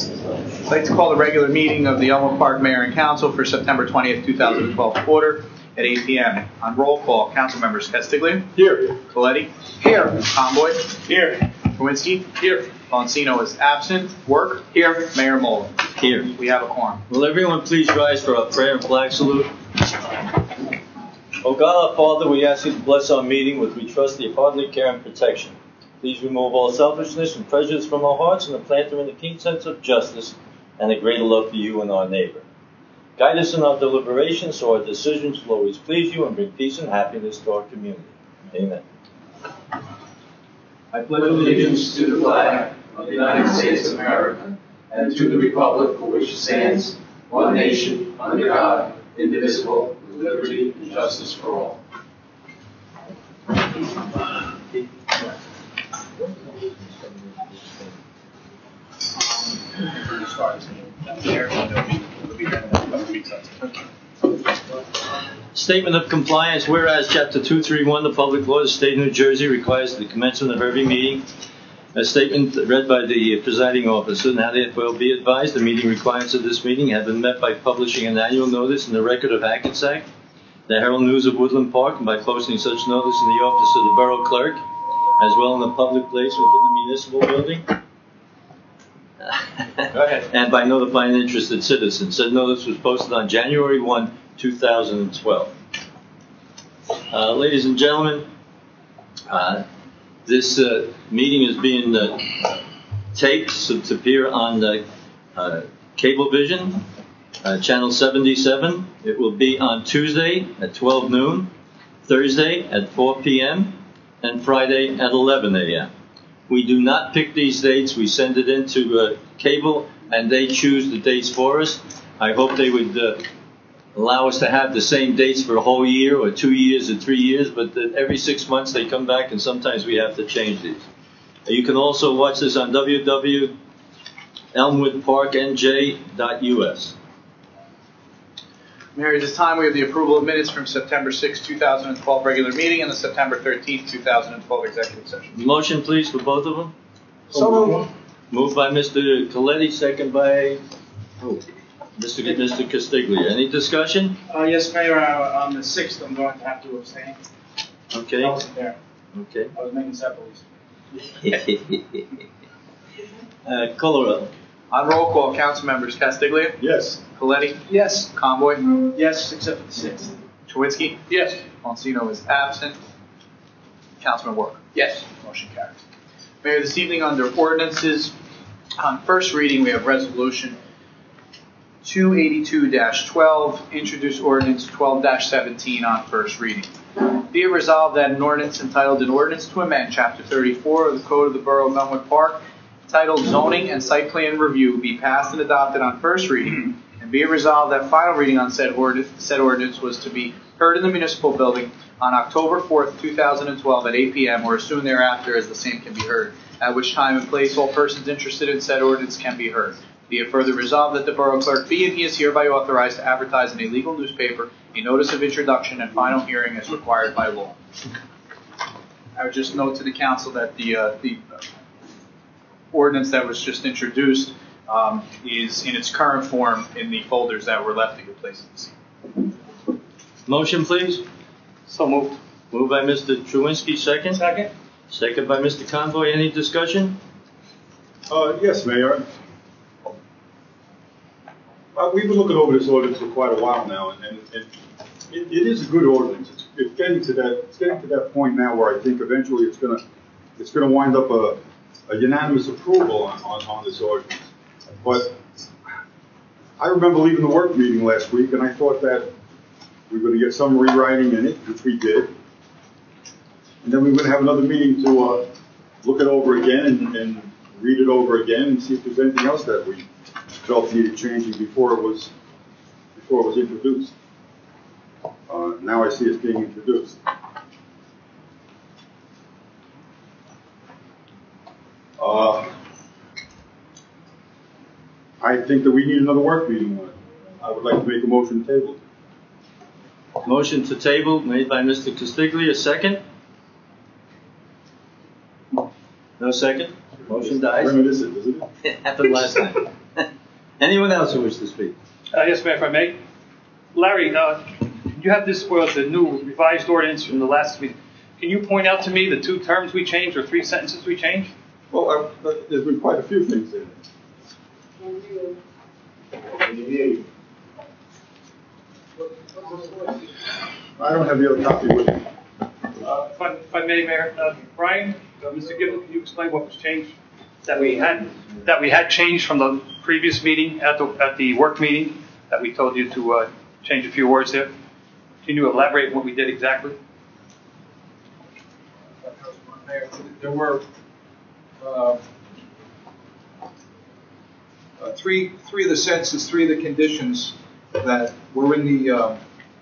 I'd like to call the regular meeting of the Elmwood Park Mayor and Council for September 20th, 2012 to order at 8 p.m. On roll call, council members Castiglia. Here. Coletti. Here. Conboy. Here. Kowinski. Here. Bonsino is absent. Work. Here. Mayor Mola. Here. We have a quorum. Will everyone please rise for our prayer and flag salute? O God, our Father, we ask you to bless our meeting with, we trust, your fatherly care and protection. Please remove all selfishness and prejudice from our hearts and implant them in a keen sense of justice and a greater love for you and our neighbor. Guide us in our deliberations so our decisions will always please you and bring peace and happiness to our community. Amen. I pledge allegiance to the flag of the United States of America and to the republic for which it stands, one nation, under God, indivisible, with liberty and justice for all. Statement of compliance. Whereas Chapter 231 of the Public Law of the State of New Jersey requires the commencement of every meeting a statement read by the presiding officer. Now therefore be advised the meeting requirements of this meeting have been met by publishing an annual notice in the Record of Hackensack, the Herald News of Woodland Park, and by posting such notice in the office of the Borough Clerk, as well in a public place within the municipal building. Go ahead. And by notifying interested citizens. Said notice was posted on January 1, 2012. Ladies and gentlemen, this meeting is being taped to appear on Cablevision, channel 77. It will be on Tuesday at 12 noon, Thursday at 4 p.m., and Friday at 11 a.m. We do not pick these dates. We send it into cable, and they choose the dates for us. I hope they would allow us to have the same dates for a whole year or 2 years or 3 years, but every 6 months they come back, and sometimes we have to change these. You can also watch this on www.elmwoodparknj.us. Mayor, at this time we have the approval of minutes from September 6, 2012 regular meeting and the September 13, 2012 executive session. Motion, please, for both of them. So moved. Moved by Mr. Coletti, second by Mr. Castiglia. Any discussion? Yes, Mayor, on the 6th, I'm going to have to abstain. Okay. I wasn't there. Okay. I was making separates. Colorado. On roll call, council members Castiglia. Yes. Coletti. Yes. Conboy. Yes, except for the 6th. Chowinski. Yes. Bonsino is absent. Councilman Work. Yes. Motion carries. Mayor, this evening under ordinances, on first reading we have resolution 282-12, introduce ordinance 12-17 on first reading. Be it resolved that an ordinance entitled An Ordinance to Amend Chapter 34 of the Code of the Borough of Elmwood Park, titled Zoning and Site Plan Review, be passed and adopted on first reading, and be it resolved that final reading on said ordinance was to be heard in the municipal building on October 4th, 2012 at 8 p.m. or as soon thereafter as the same can be heard, at which time and place all persons interested in said ordinance can be heard. Be it further resolved that the Borough Clerk be and he is hereby authorized to advertise in a legal newspaper a notice of introduction and final hearing as required by law. I would just note to the council that the ordinance that was just introduced is in its current form in the folders that were left at your places. Motion, please. So moved. Moved by Mr. Chowinski, second. Second. Second by Mr. Conboy. Any discussion? Yes, Mayor. We've been looking over this ordinance for quite a while now, and it is a good ordinance. It's getting to that point now where I think eventually it's gonna wind up a unanimous approval on this ordinance. But I remember leaving the work meeting last week, and I thought that we were going to get some rewriting in it, which we did, and then we were going to have another meeting to look it over again and read it over again and see if there's anything else that we felt needed changing before it was introduced. Now I see it's being introduced. I think that we need another work meeting on it. I would like to make a motion to table. Motion to table made by Mr. Castiglia. Second? No second? Motion dies. Reminiscent, isn't it? It happened last time. Anyone else who wishes to speak? Yes, Mayor, if I may. Larry, you have this, the new revised ordinance from the last meeting. Can you point out to me the 2 terms we changed or 3 sentences we changed? Well, there's been quite a few things in it. I don't have the other copy with me. If I may, Mayor, Brian, Mr. Gibbon, can you explain what was changed that we had changed from the previous meeting at the work meeting that we told you to change a few words there? Can you elaborate what we did exactly? There were three of the sentences, 3 of the conditions that were in the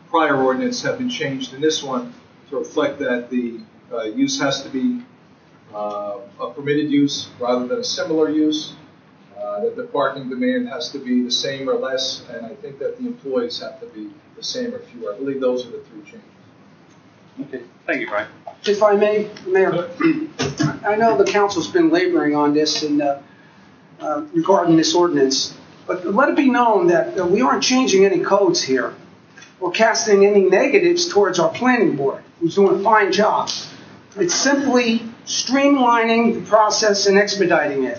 prior ordinance have been changed in this one to reflect that the use has to be a permitted use rather than a similar use, that the parking demand has to be the same or less, and I think that the employees have to be the same or fewer. I believe those are the 3 changes. Okay, thank you, Brian. If I may, Mayor, I know the council's been laboring on this and regarding this ordinance, but let it be known that we aren't changing any codes here or casting any negatives towards our planning board, who's doing a fine job. It's simply streamlining the process and expediting it,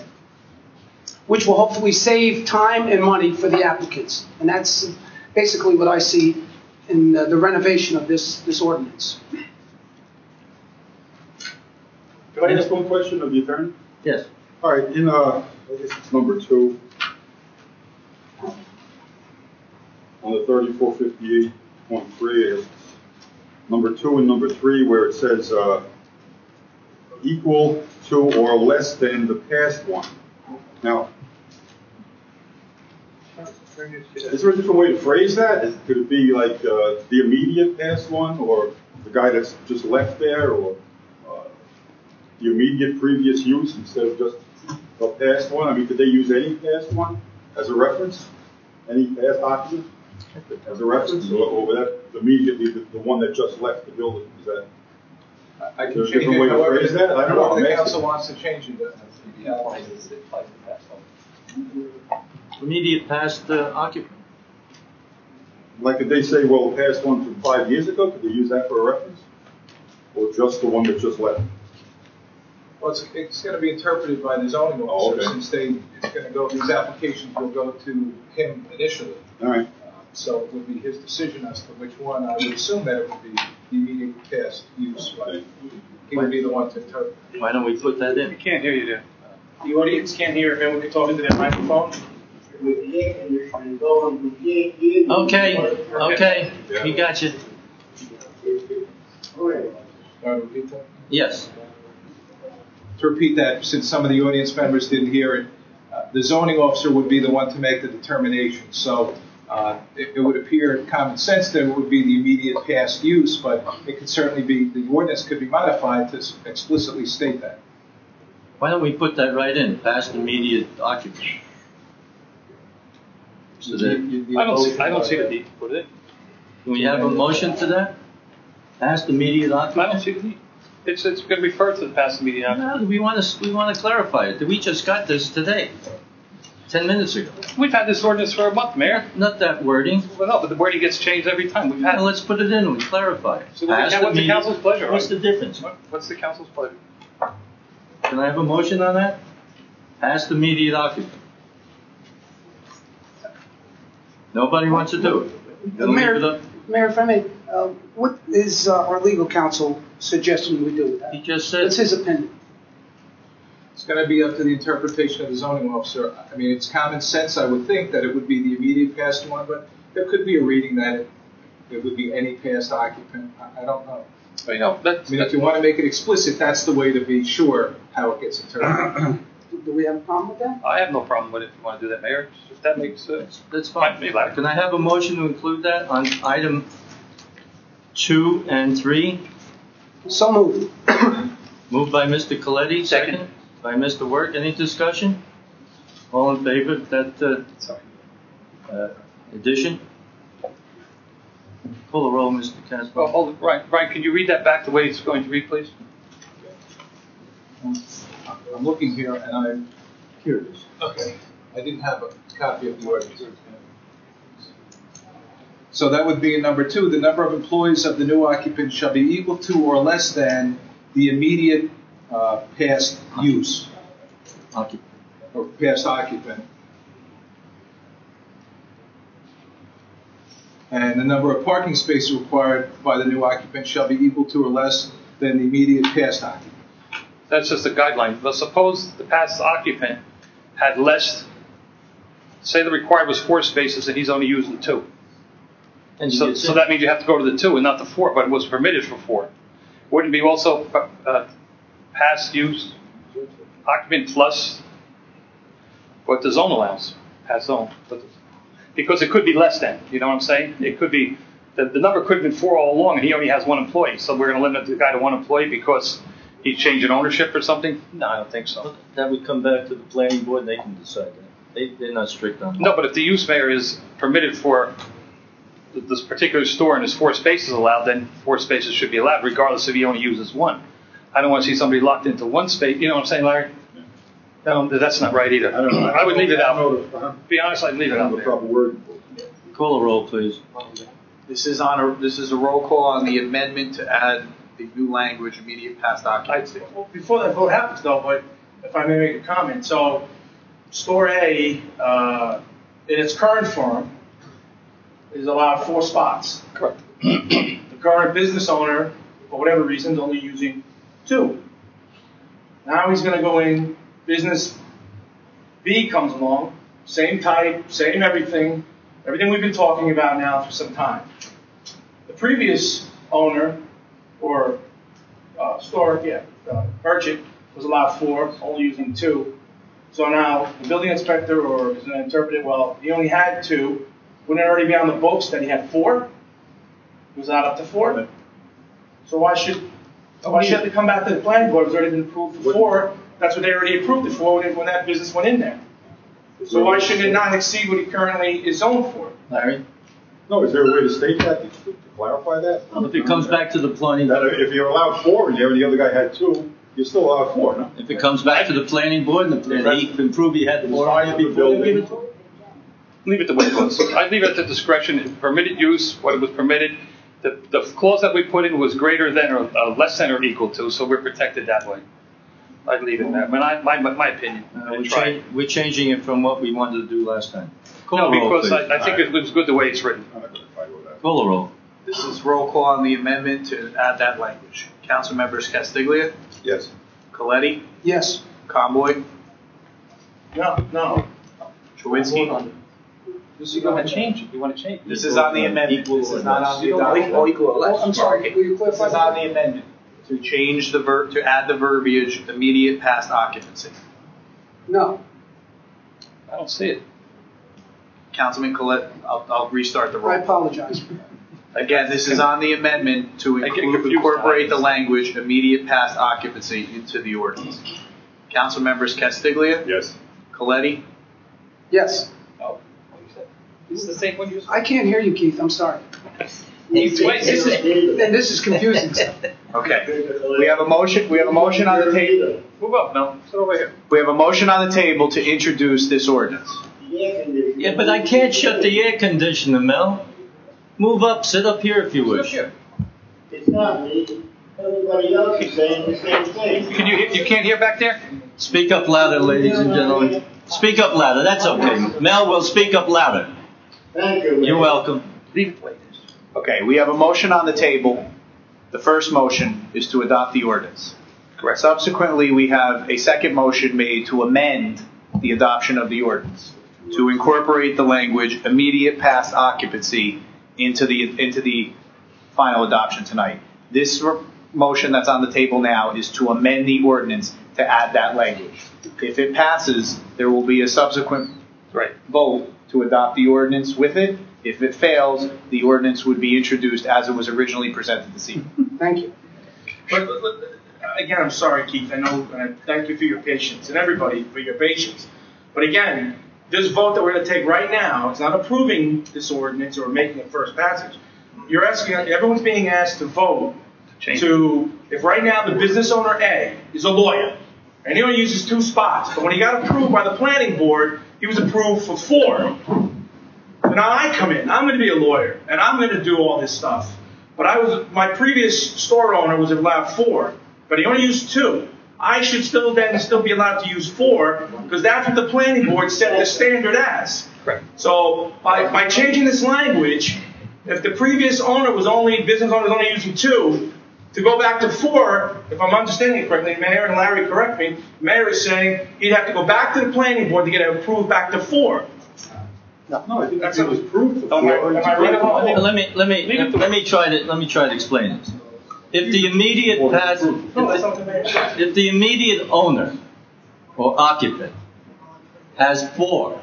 which will hopefully save time and money for the applicants. And that's basically what I see in the renovation of this ordinance. Can I ask one question of the attorney? Yes. All right, in, I guess it's number 2, on the 3458.3, number 2 and number 3, where it says equal to or less than the past one. Now, is there a different way to phrase that? Could it be like the immediate past one, or the guy that's just left there, or the immediate previous use instead of just a past one? I mean, could they use any past one as a reference? Any past occupant as a reference? Or would that immediately the one that just left the building? Is that I can a change different it way to however phrase that? I don't know. the I'm asking. council wants to change it. Immediate past occupant. Like, could they say, well, the past one from 5 years ago, could they use that for a reference? Or just the one that just left? Well, it's going to be interpreted by the zoning officer, okay. since it's going to go, these applications will go to him initially. All right. So it would be his decision as to which one. I would assume that it would be the immediate past use, but he would be the one to interpret. Why don't we put that We in? can't hear you there. The audience can't hear it, and we can talk into that microphone. Okay, he got you. Want to repeat that? Yes. To repeat that, since some of the audience members didn't hear it, the zoning officer would be the one to make the determination. So it would appear common sense that it would be the immediate past use, but it could certainly be, the ordinance could be modified to explicitly state that. Why don't we put that right in, past immediate occupant? So that, I don't see the need to put it in. can we have a motion to that? Past immediate I occupant? don't see the need. It's going to refer to the past meeting. No, we want to clarify it. We just got this today, 10 minutes ago. We've had this ordinance for a month, Mayor. Not that wording. Well, no, but the wording gets changed every time. We've had Well, let's put it in and clarify it. So what's the immediate- council's pleasure? What's the difference? What's the council's pleasure? Can I have a motion on that? Past immediate occupant. Nobody wants to do it. Then leave it up. Mayor, if I may, what is our legal counsel suggesting we do with that? He just said. What's his opinion? It's going to be up to the interpretation of the zoning officer. I mean, it's common sense, I would think, that it would be the immediate past one, but there could be a reading that it would be any past occupant. I don't know. Well, you know, I mean, if you want to make it explicit, that's the way to be sure how it gets interpreted. Do we have a problem with that? I have no problem with it if you want to do that, Mayor. If that makes sense. That's fine. Maybe later. Can I have a motion to include that on item 2 and 3? So moved. Moved by Mr. Coletti, Second. second by Mr. Work. Any discussion? All in favor of that addition? Call the roll, Mr. Casper. Well, hold it. Brian, can you read that back the way it's going to read, please? I'm looking here, and I'm curious. Okay. I didn't have a copy of the ordinance. So that would be in number 2, the number of employees of the new occupant shall be equal to or less than the immediate past use, or past occupant. And the number of parking spaces required by the new occupant shall be equal to or less than the immediate past occupant. That's just a guideline. But suppose the past occupant had less, say the required was 4 spaces and he's only using 2. And So that means you have to go to the 2 and not the 4, but it was permitted for 4. Wouldn't it be also past use occupant plus what the zone allows, past zone? Because it could be less than, you know what I'm saying? It could be, the number could have been 4 all along and he only has 1 employee. So we're going to limit the guy to 1 employee because he's changing ownership or something? No, I don't think so. That would come back to the planning board, they can decide that. They're not strict on that. No, but if the use mayor is permitted for this particular store and there's 4 spaces allowed, then 4 spaces should be allowed, regardless if he only uses 1. I don't want to see somebody locked into 1 space. You know what I'm saying, Larry? No, that's not right either. I would leave it out. Be honest, I'd leave it out there. Call a roll, please. This is a roll call on the amendment to add the new language, immediate past occupancy. Well, before that vote happens though, but if I may make a comment, so store A, in its current form, is allowed 4 spots. Correct. The current business owner, for whatever reason, is only using 2. Now he's gonna go in, business B comes along, same type, same everything we've been talking about now for some time. The previous owner, or merchant, was allowed 4, only using 2. So now the building inspector, or is going to interpret it, well, he only had 2. Wouldn't it already be on the books that he had 4? He was allowed up to 4. So why should he have to come back to the planning board? It's already been approved for 4. That's what they already approved it for when that business went in there. So why shouldn't it not exceed what he currently is zoned for? Larry? No, is there a way to state that, to clarify that? If it comes back to the planning, That if you're allowed 4 and the other guy had 2, you're still allowed 4, no? if it comes back to the planning board and he can prove he had 4 before they give it to him? Leave it the way it was. I'd leave it at the discretion, permitted use, what it was permitted. The clause that we put in was greater than or less than or equal to, so we're protected that way. I'd leave it there. My opinion. We're changing it from what we wanted to do last time. No, because I think it was good the way it's written. I'm not going to fight with that. Call a roll. This is roll call on the amendment to add that language. Council members Castiglia, Yes. Coletti, Yes. Conboy, No. Chowinski. You want to change it. You want to change it. This is on the amendment. This is not on the adoption. I'm sorry, will you This clarify is on that? the amendment to change to add the verbiage immediate past occupancy. No. I don't see it. Councilman Collette, I'll restart the I roll. apologize. Again, this is on the amendment to I get confused incorporate the sometimes. language immediate past occupancy into the ordinance. Council members Castiglia, Yes. Coletti, Yes. Oh, this is the same one you. I can't hear you, Keith, I'm sorry. Wait, this is. And this is confusing stuff. Okay. We have a motion on the table. Move up, Mel. Sit over here. We have a motion on the table to introduce this ordinance. Yeah, but I can't shut the air conditioner, Mel. Move up, sit up here if you wish. It's not me. Everybody else is saying the same thing. Can you can't hear back there? Speak up louder, ladies and gentlemen. Speak up louder, that's okay. Mel will speak up louder. Thank you. You're welcome. Leave it the way it is. Okay, we have a motion on the table. The first motion is to adopt the ordinance. Correct. Subsequently, we have a second motion made to amend the adoption of the ordinance, to incorporate the language immediate past occupancy into the final adoption tonight. This motion that's on the table now is to amend the ordinance to add that language. If it passes, there will be a subsequent vote to adopt the ordinance with it. If it fails, the ordinance would be introduced as it was originally presented this evening. Thank you. But again, I'm sorry, Keith. I know, and I thank you for your patience, and everybody for your patience. But again, this vote that we're going to take right now, it's not approving this ordinance or making a first passage. You're asking, everyone's being asked to vote if right now the business owner A is a lawyer, and he only uses 2 spots, but when he got approved by the planning board, he was approved for 4. So now I come in, I'm going to be a lawyer, and I'm going to do all this stuff. But my previous store owner was allowed 4, but he only used 2. I should still be allowed to use 4, because that's what the planning board set the standard as. Correct. So by changing this language, if the previous business owner was only using 2, to go back to 4, if I'm understanding it correctly, Mayor and Larry correct me, Mayor is saying he'd have to go back to the planning board to get it approved back to 4. No, I think that's it was approved for 4. Am I right about that? Let me try to explain this. If the immediate if the immediate owner or occupant has 4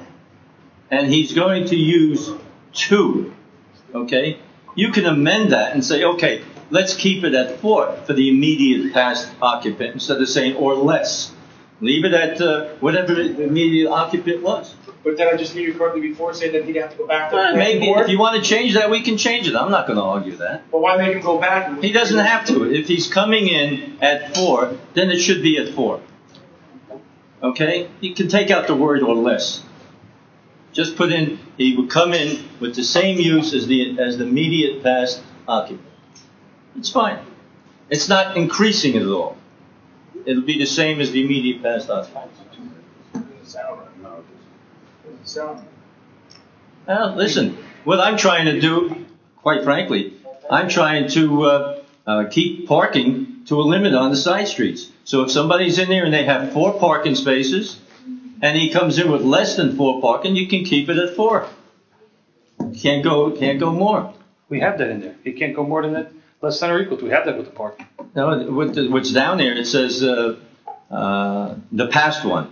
and he's going to use 2, okay, you can amend that and say, okay, let's keep it at 4 for the immediate past occupant instead of saying or less. Leave it at whatever the immediate occupant was. But then I just hear you correctly before say that he'd have to go back to the planning Maybe board. if you want to change that, we can change it. I'm not going to argue that. But why make him go back? He doesn't have to. If he's coming in at 4, then it should be at 4. Okay? You can take out the word or less. Just put in, he would come in with the same use as the immediate past occupant. It's fine. It's not increasing it at all. It'll be the same as the immediate past occupant. Listen, what I'm trying to do, quite frankly, I'm trying to keep parking to a limit on the side streets. So if somebody's in there and they have 4 parking spaces, and he comes in with less than 4 parking, you can keep it at 4. Can't go more. We have that in there. It can't go more than that, less than or equal to. We have that with the parking. No, what's down there, it says the past one.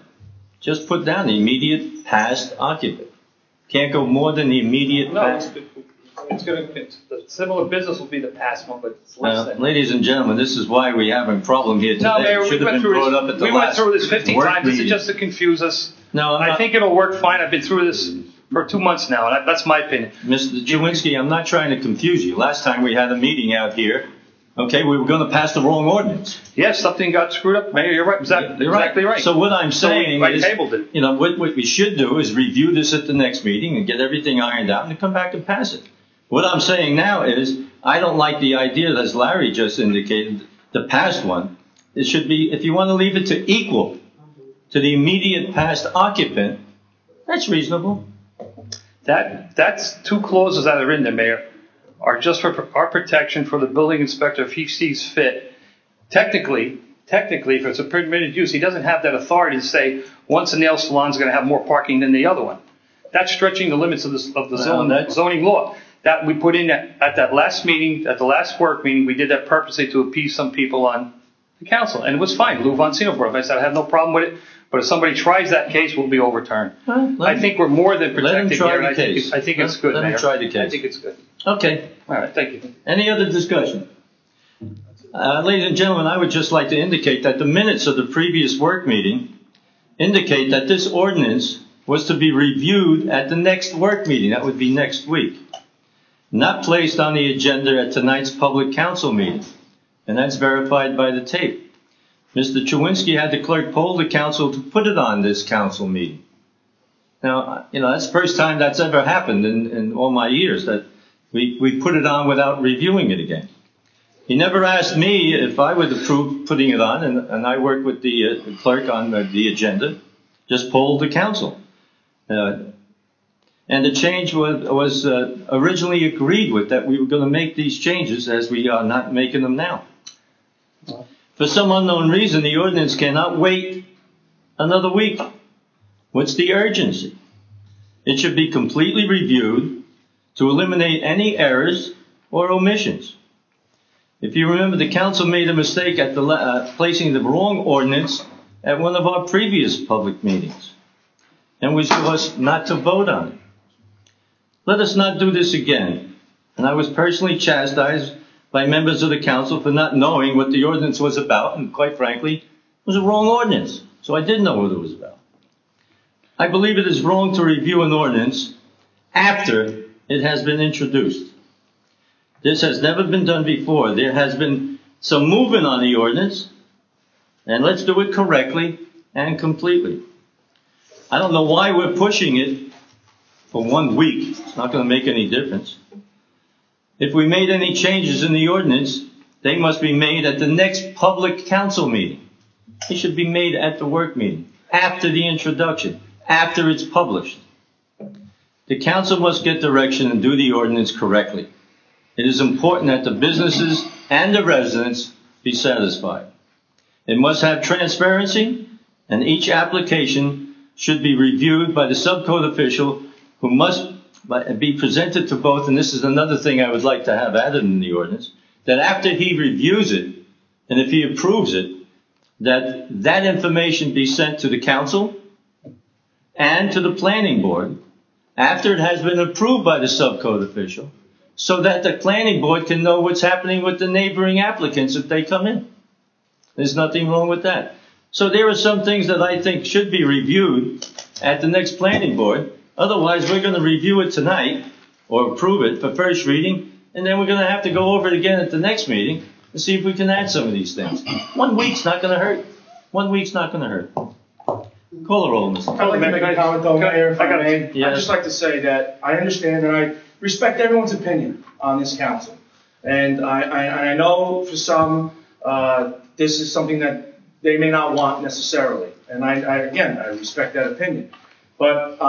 Just put down the immediate past occupant. Can't go more than the immediate past. The similar business will be the past one, but it's less than. Ladies and gentlemen, this is why we have a problem here today. No, Mayor, It should have been brought up at the we went last through this 15 work times. This meeting. is just to confuse us. No, I think it'll work fine. I've been through this for 2 months now, and that's my opinion. Mr. Chewinski, I'm not trying to confuse you. Last time we had a meeting out here, okay, we were going to pass the wrong ordinance. Yes, something got screwed up. Mayor, you're right. Exactly right. So what I'm saying is, I tabled it. you know, what we should do is review this at the next meeting and get everything ironed out and come back and pass it. What I'm saying now is, I don't like the idea, as Larry just indicated, the past one. It should be, if you want to leave it to equal to the immediate past occupant, that's reasonable. That's 2 clauses that are in there, Mayor, are just for our protection for the building inspector if he sees fit. Technically, if it's a permitted use, he doesn't have that authority to say once a nail salon is going to have more parking than the other one. That's stretching the limits of the zoning law. That we put in at that last meeting, at the last work meeting, we did that purposely to appease some people on the council, and it was fine. Lou Von Sinobrov, I said I have no problem with it, but if somebody tries that case, we'll be overturned. I think we're more than protected here, and I think it's good, Mayor. Let him try the case. I think it's good. Okay. All right, thank you. Any other discussion? Ladies and gentlemen, I would just like to indicate that the minutes of the previous work meeting indicate that this ordinance was to be reviewed at the next work meeting. That would be next week. Not placed on the agenda at tonight's public council meeting. And that's verified by the tape. Mr. Chewinski had the clerk poll the council to put it on this council meeting. Now, you know, that's the first time that's ever happened in all my years, that we put it on without reviewing it again. He never asked me if I would approve putting it on, and I worked with the clerk on the agenda, just polled the council. And the change was originally agreed with, that we were going to make these changes as we are not making them now. For some unknown reason, the ordinance cannot wait another week. What's the urgency? It should be completely reviewed to eliminate any errors or omissions. If you remember, the council made a mistake at placing the wrong ordinance at one of our previous public meetings, and was forced not to vote on it. Let us not do this again. And I was personally chastised by members of the council for not knowing what the ordinance was about, and quite frankly, it was a wrong ordinance. So I didn't know what it was about. I believe it is wrong to review an ordinance after it has been introduced. This has never been done before. There has been some movement on the ordinance, and let's do it correctly and completely. I don't know why we're pushing it for 1 week. It's not going to make any difference. If we made any changes in the ordinance, they must be made at the next public council meeting. They should be made at the work meeting, after the introduction, after it's published. The council must get direction and do the ordinance correctly. It is important that the businesses and the residents be satisfied. It must have transparency, and each application should be reviewed by the subcode official who must be presented to both, and this is another thing I would like to have added in the ordinance, that after he reviews it, and if he approves it, that information be sent to the council and to the planning board after it has been approved by the subcode official, so that the planning board can know what's happening with the neighboring applicants if they come in. There's nothing wrong with that. So there are some things that I think should be reviewed at the next planning board. Otherwise, we're going to review it tonight or approve it for first reading, and then we're going to have to go over it again at the next meeting and see if we can add some of these things. 1 week's not going to hurt. 1 week's not going to hurt. Call the roll, Mr. I'd like to make a comment though, Mayor, if I may. Yes. I'd just like to say that I understand and I respect everyone's opinion on this council. And I know for some, this is something that they may not want necessarily. And again, I respect that opinion. But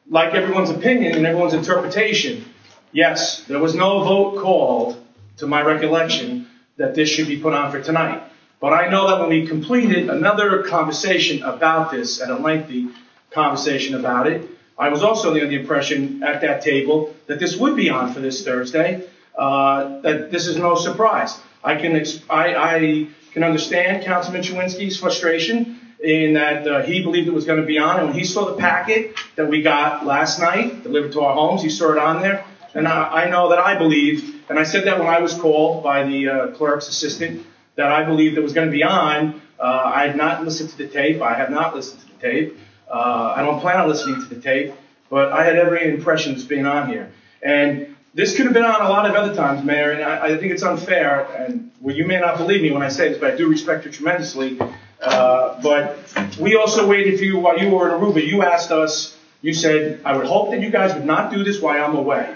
like everyone's opinion and everyone's interpretation, yes, there was no vote called, to my recollection, that this should be put on for tonight. But I know that when we completed another conversation about this, and a lengthy conversation about it, I was also under the impression at that table that this would be on for this Thursday, that this is no surprise. I can understand Councilman Chewinski's frustration in that he believed it was going to be on, and when he saw the packet that we got last night, delivered to our homes, he saw it on there, and I know that I believed, and I said that when I was called by the clerk's assistant, that I believed it was going to be on. I had not listened to the tape. I have not listened to the tape. I don't plan on listening to the tape, but I had every impression of this being on here. And this could have been on a lot of other times, Mayor, and I think it's unfair, and well, you may not believe me when I say this, but I do respect you tremendously. But we also waited for you while you were in Aruba. You asked us, you said, I would hope that you guys would not do this while I'm away.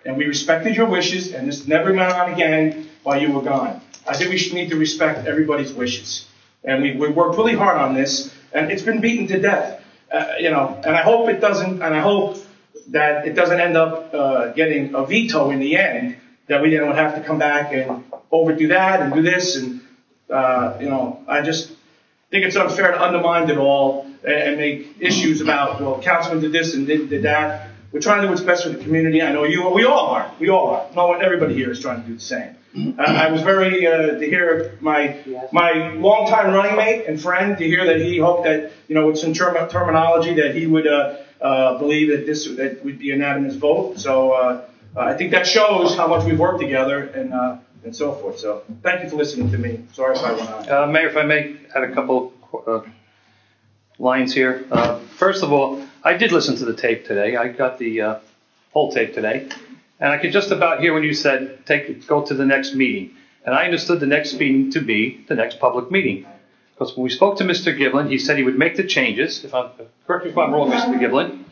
And we respected your wishes, and this never went on again while you were gone. I think we should need to respect everybody's wishes. And we worked really hard on this, and it's been beaten to death. And I hope it doesn't, and I hope that it doesn't end up getting a veto in the end, that we then would have to come back and overdo that and do this. And, I just think it's unfair to undermine it all and make issues about, well, Councilman did this and did that. We're trying to do what's best for the community. I know we all are. We all are. No one, everybody here is trying to do the same. I was very, to hear my longtime running mate and friend, to hear that he hoped that, with some terminology, that he would believe that that would be a unanimous vote. So I think that shows how much we've worked together and so forth. So thank you for listening to me. Sorry if I went on. Mayor, if I may add a couple lines here. First of all, I did listen to the tape today. I got the whole tape today. And I could just about hear when you said, go to the next meeting. And I understood the next meeting to be the next public meeting. Because when we spoke to Mr. Giblin, he said he would make the changes, correct me if I'm wrong, Mr. Giblin,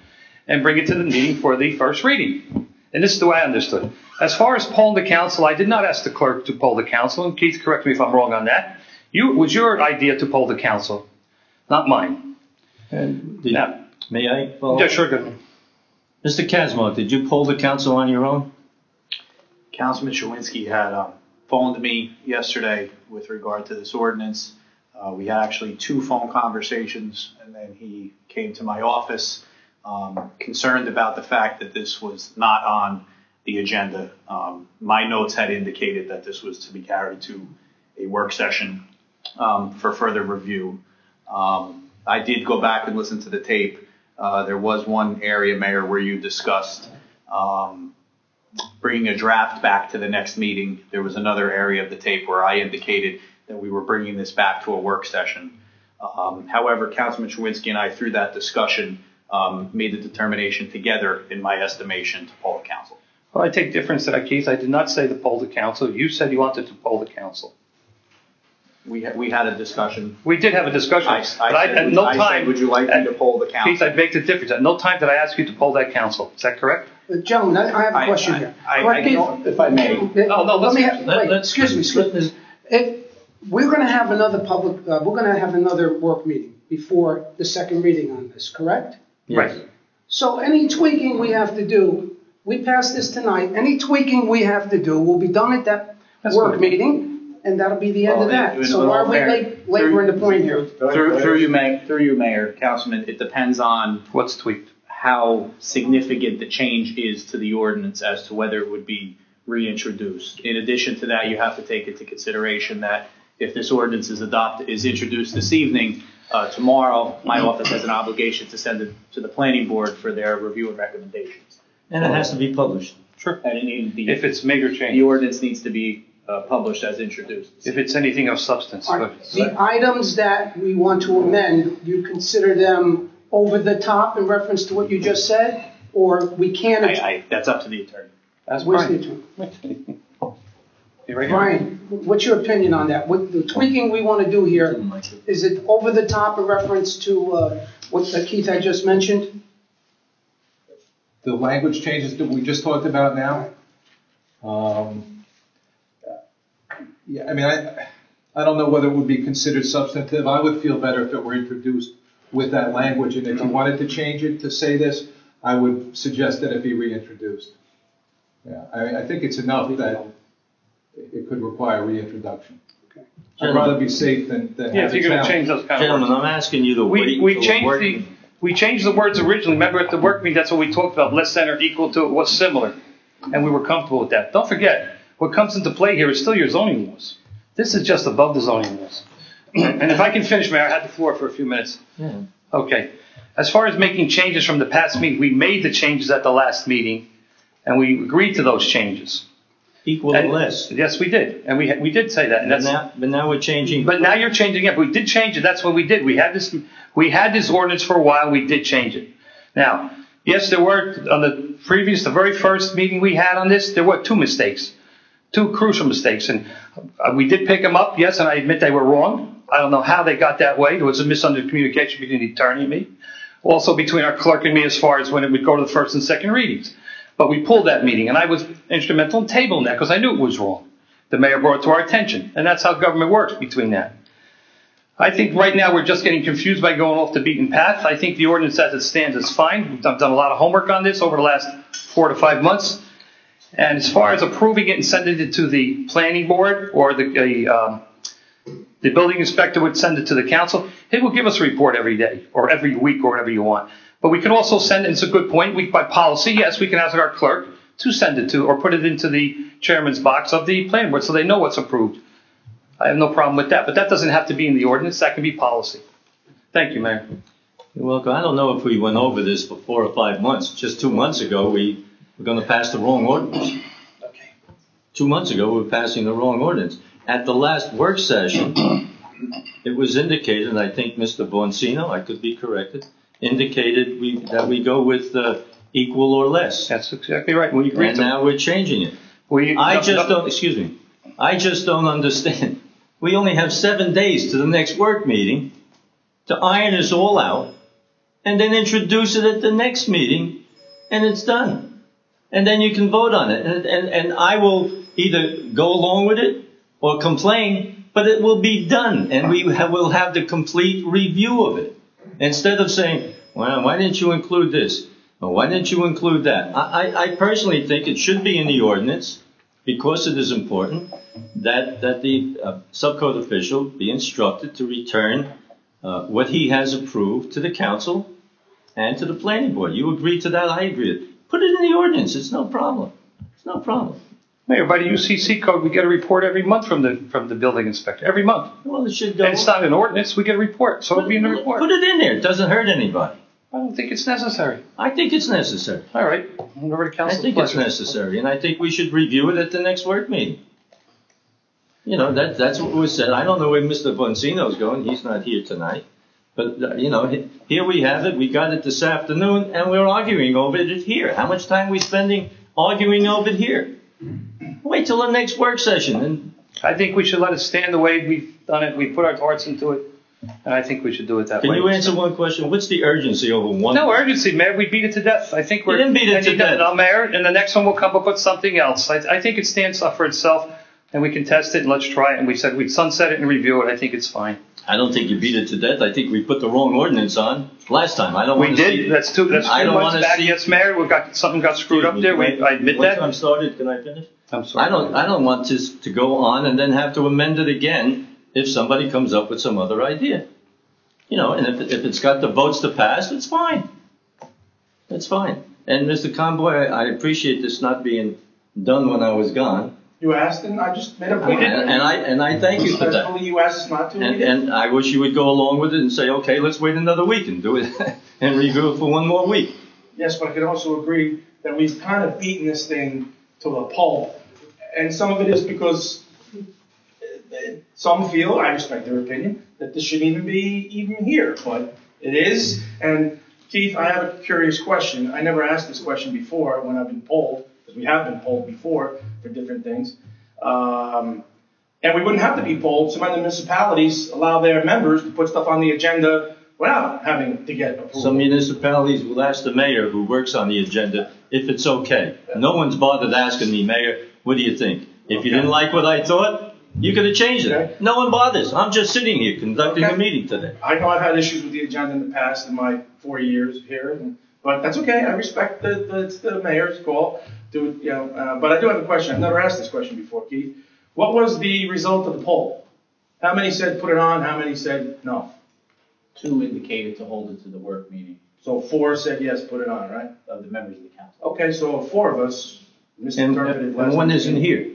and bring it to the meeting for the first reading. And this is the way I understood. As far as polling the council, I did not ask the clerk to poll the council. And Keith, correct me if I'm wrong on that. It was your idea to poll the council, not mine. May I follow? Yeah, sure, good. Mr. Kazmark, did you poll the council on your own? Councilman Chewinski had phoned me yesterday with regard to this ordinance. We had actually 2 phone conversations, and then he came to my office concerned about the fact that this was not on the agenda. My notes had indicated that this was to be carried to a work session for further review. I did go back and listen to the tape. There was one area, Mayor, where you discussed bringing a draft back to the next meeting. There was another area of the tape where I indicated that we were bringing this back to a work session. However, Councilman Chewinski and I, through that discussion, made the determination together, in my estimation, to poll the council. Well, I take difference to that, Keith. I did not say to poll the council. You said you wanted to poll the council. We had a discussion. We did have a discussion. I at no said, time. would you like me to poll the council? Keith, I beg the difference. At no time did I ask you to poll that council. Is that correct? Gentlemen, I have a question here. Correct me if I may. Excuse me. If we're going to have another we're going to have another work meeting before the second reading on this, correct? Yes. Right. So any tweaking we have to do, we pass this tonight, any tweaking we have to do will be done at that work meeting, and that'll be the end of that. So why are we laboring the point here? Through you, Mayor, Councilman, it depends on What's tweaked? how significant the change is to the ordinance as to whether it would be reintroduced. In addition to that, you have to take into consideration that if this ordinance is introduced this evening, tomorrow my office has an obligation to send it to the planning board for their review and recommendations. And it has to be published. Sure. And If it's major the change. ordinance needs to be published as introduced. If it's anything of substance. The items that we want to amend, you consider them over the top in reference to what you just said, or we can't? That's up to the attorney. That's Where's the Brian. attorney? You right here. Brian, what's your opinion on that? What the tweaking we want to do here, is it over the top in reference to what Keith had just mentioned? The language changes that we just talked about now. Yeah, I mean, I don't know whether it would be considered substantive. I would feel better if it were introduced with that language. And if you wanted to change it to say this, I would suggest that it be reintroduced. Yeah, I think it's enough that it could require reintroduction. Okay. I'd rather be safe than Yeah, have if it you're going to challenged. change those kind of Gentlemen, words. I'm asking you to wait. We changed the words originally. Remember at the work meeting, that's what we talked about. Less than or equal to, what's similar. And we were comfortable with that. Don't forget, what comes into play here is still your zoning laws. This is just above the zoning laws. And if I can finish, Mayor, I had the floor for a few minutes. Yeah. Okay. As far as making changes from the past meeting, we made the changes at the last meeting, and we agreed to those changes. Equal or less. Yes, we did. And we did say that. And But now we're changing. But now you're changing it. We did change it. That's what we did. We had this ordinance for a while. We did change it. Now, yes, there were, on the very first meeting we had on this, there were two crucial mistakes. And we did pick them up, yes, and I admit they were wrong. I don't know how they got that way. There was a miscommunication between the attorney and me. Also between our clerk and me as far as when it would go to the first and second readings. But we pulled that meeting, and I was instrumental in tabling that because I knew it was wrong. The mayor brought it to our attention, and that's how government works between that. I think right now we're just getting confused by going off the beaten path. I think the ordinance as it stands is fine. I've done a lot of homework on this over the last 4 to 5 months. And as far as approving it and sending it to the planning board or the building inspector would send it to the council, he will give us a report every day or every week or whatever you want. But we can also send it, it's a good point, by policy, yes, we can ask our clerk to send it to or put it into the chairman's box of the planning board so they know what's approved. I have no problem with that, but that doesn't have to be in the ordinance, that can be policy. Thank you, Mayor. You're welcome. I don't know if we went over this for 4 or 5 months. Just 2 months ago, we were going to pass the wrong ordinance. Okay. 2 months ago, we were passing the wrong ordinance. At the last work session, it was indicated, and I think Mr. Boncino, I could be corrected, indicated that we go with equal or less. That's exactly right. We agreed And to now we're changing it. I just don't understand. We only have 7 days to the next work meeting to iron this all out and then introduce it at the next meeting and it's done. And then you can vote on it. And I will either go along with it or complain, but it will be done and we'll have the complete review of it. Instead of saying, well, why didn't you include this? Or why didn't you include that? I personally think it should be in the ordinance because it is important that the subcode official be instructed to return what he has approved to the council and to the planning board. You agree to that? I agree. Put it in the ordinance. It's no problem. It's no problem. Mayor, by the UCC code, we get a report every month from the building inspector. Every month. Well, it should go. And it's not an ordinance. We get a report, so it'll be in the report. Put it in there. It doesn't hurt anybody. I don't think it's necessary. I think it's necessary. All right. Over to I council. think it's necessary, and I think we should review it at the next work meeting. You know, that's what was said. I don't know where Mr. Boncino's going. He's not here tonight. But, here we have it. We got it this afternoon, and we're arguing over it here. How much time are we spending arguing over it here? Wait till the next work session. And I think we should let it stand the way we've done it. We put our hearts into it, and I think we should do it that way. Can you answer one question? What's the urgency over one? No urgency, Mayor. We beat it to death. I think we're. You didn't beat it to death. No, Mayor, and the next one will come up with something else. I think it stands up for itself, and we can test it, and let's try it. And we said we'd sunset it and review it. I think it's fine. I don't think you beat it to death. I think we put the wrong ordinance on last time. I don't want to see. That's two I don't months want to back. see. Yes, Mayor. Something got screwed up there. I admit Once that. I'm started, can I finish? I'm sorry. I don't want this to go on and then have to amend it again if somebody comes up with some other idea. You know, and if it's got the votes to pass, it's fine. It's fine. And Mr. Conboy, I appreciate this not being done when I was gone. You asked, and I just made a point. And I thank you for that. Respectfully, you asked us not to. we did. And I wish you would go along with it and say, okay, let's wait another week and do it and review it for one more week. Yes, but I could also agree that we've kind of beaten this thing to a pulp. And some of it is because some feel, I respect their opinion, that this shouldn't even be even here. But it is. And Keith, I have a curious question. I never asked this question before when I've been polled, because we have been polled before for different things. And we wouldn't have to be polled. Some other municipalities allow their members to put stuff on the agenda without having to get approval. Some municipalities will ask the mayor who works on the agenda if it's okay. No one's bothered asking me, Mayor, what do you think? If you didn't like what I thought, you could have changed it. Okay. No one bothers. I'm just sitting here conducting a meeting today. I know I've had issues with the agenda in the past in my 4 years here, but that's okay. I respect it's the mayor's call. But I do have a question. I've never asked this question before, Keith. What was the result of the poll? How many said put it on? How many said no? 2 indicated to hold it to the work meeting. So 4 said yes, put it on, right? Of the members of the council. Okay, so 4 of us misinterpreted. And one isn't here.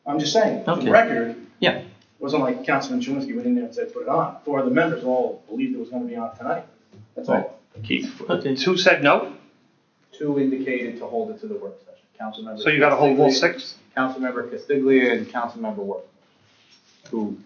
I'm just saying, for Okay. the record, Yeah. it wasn't like Councilman Chewinski went in there and said put it on. 4 of the members all believed it was going to be on tonight. That's all. Keith, Okay. 2 said no, 2 indicated to hold it to the work session. Councilmember. so you got to hold all 6. Councilmember Castiglia and Councilmember Work, who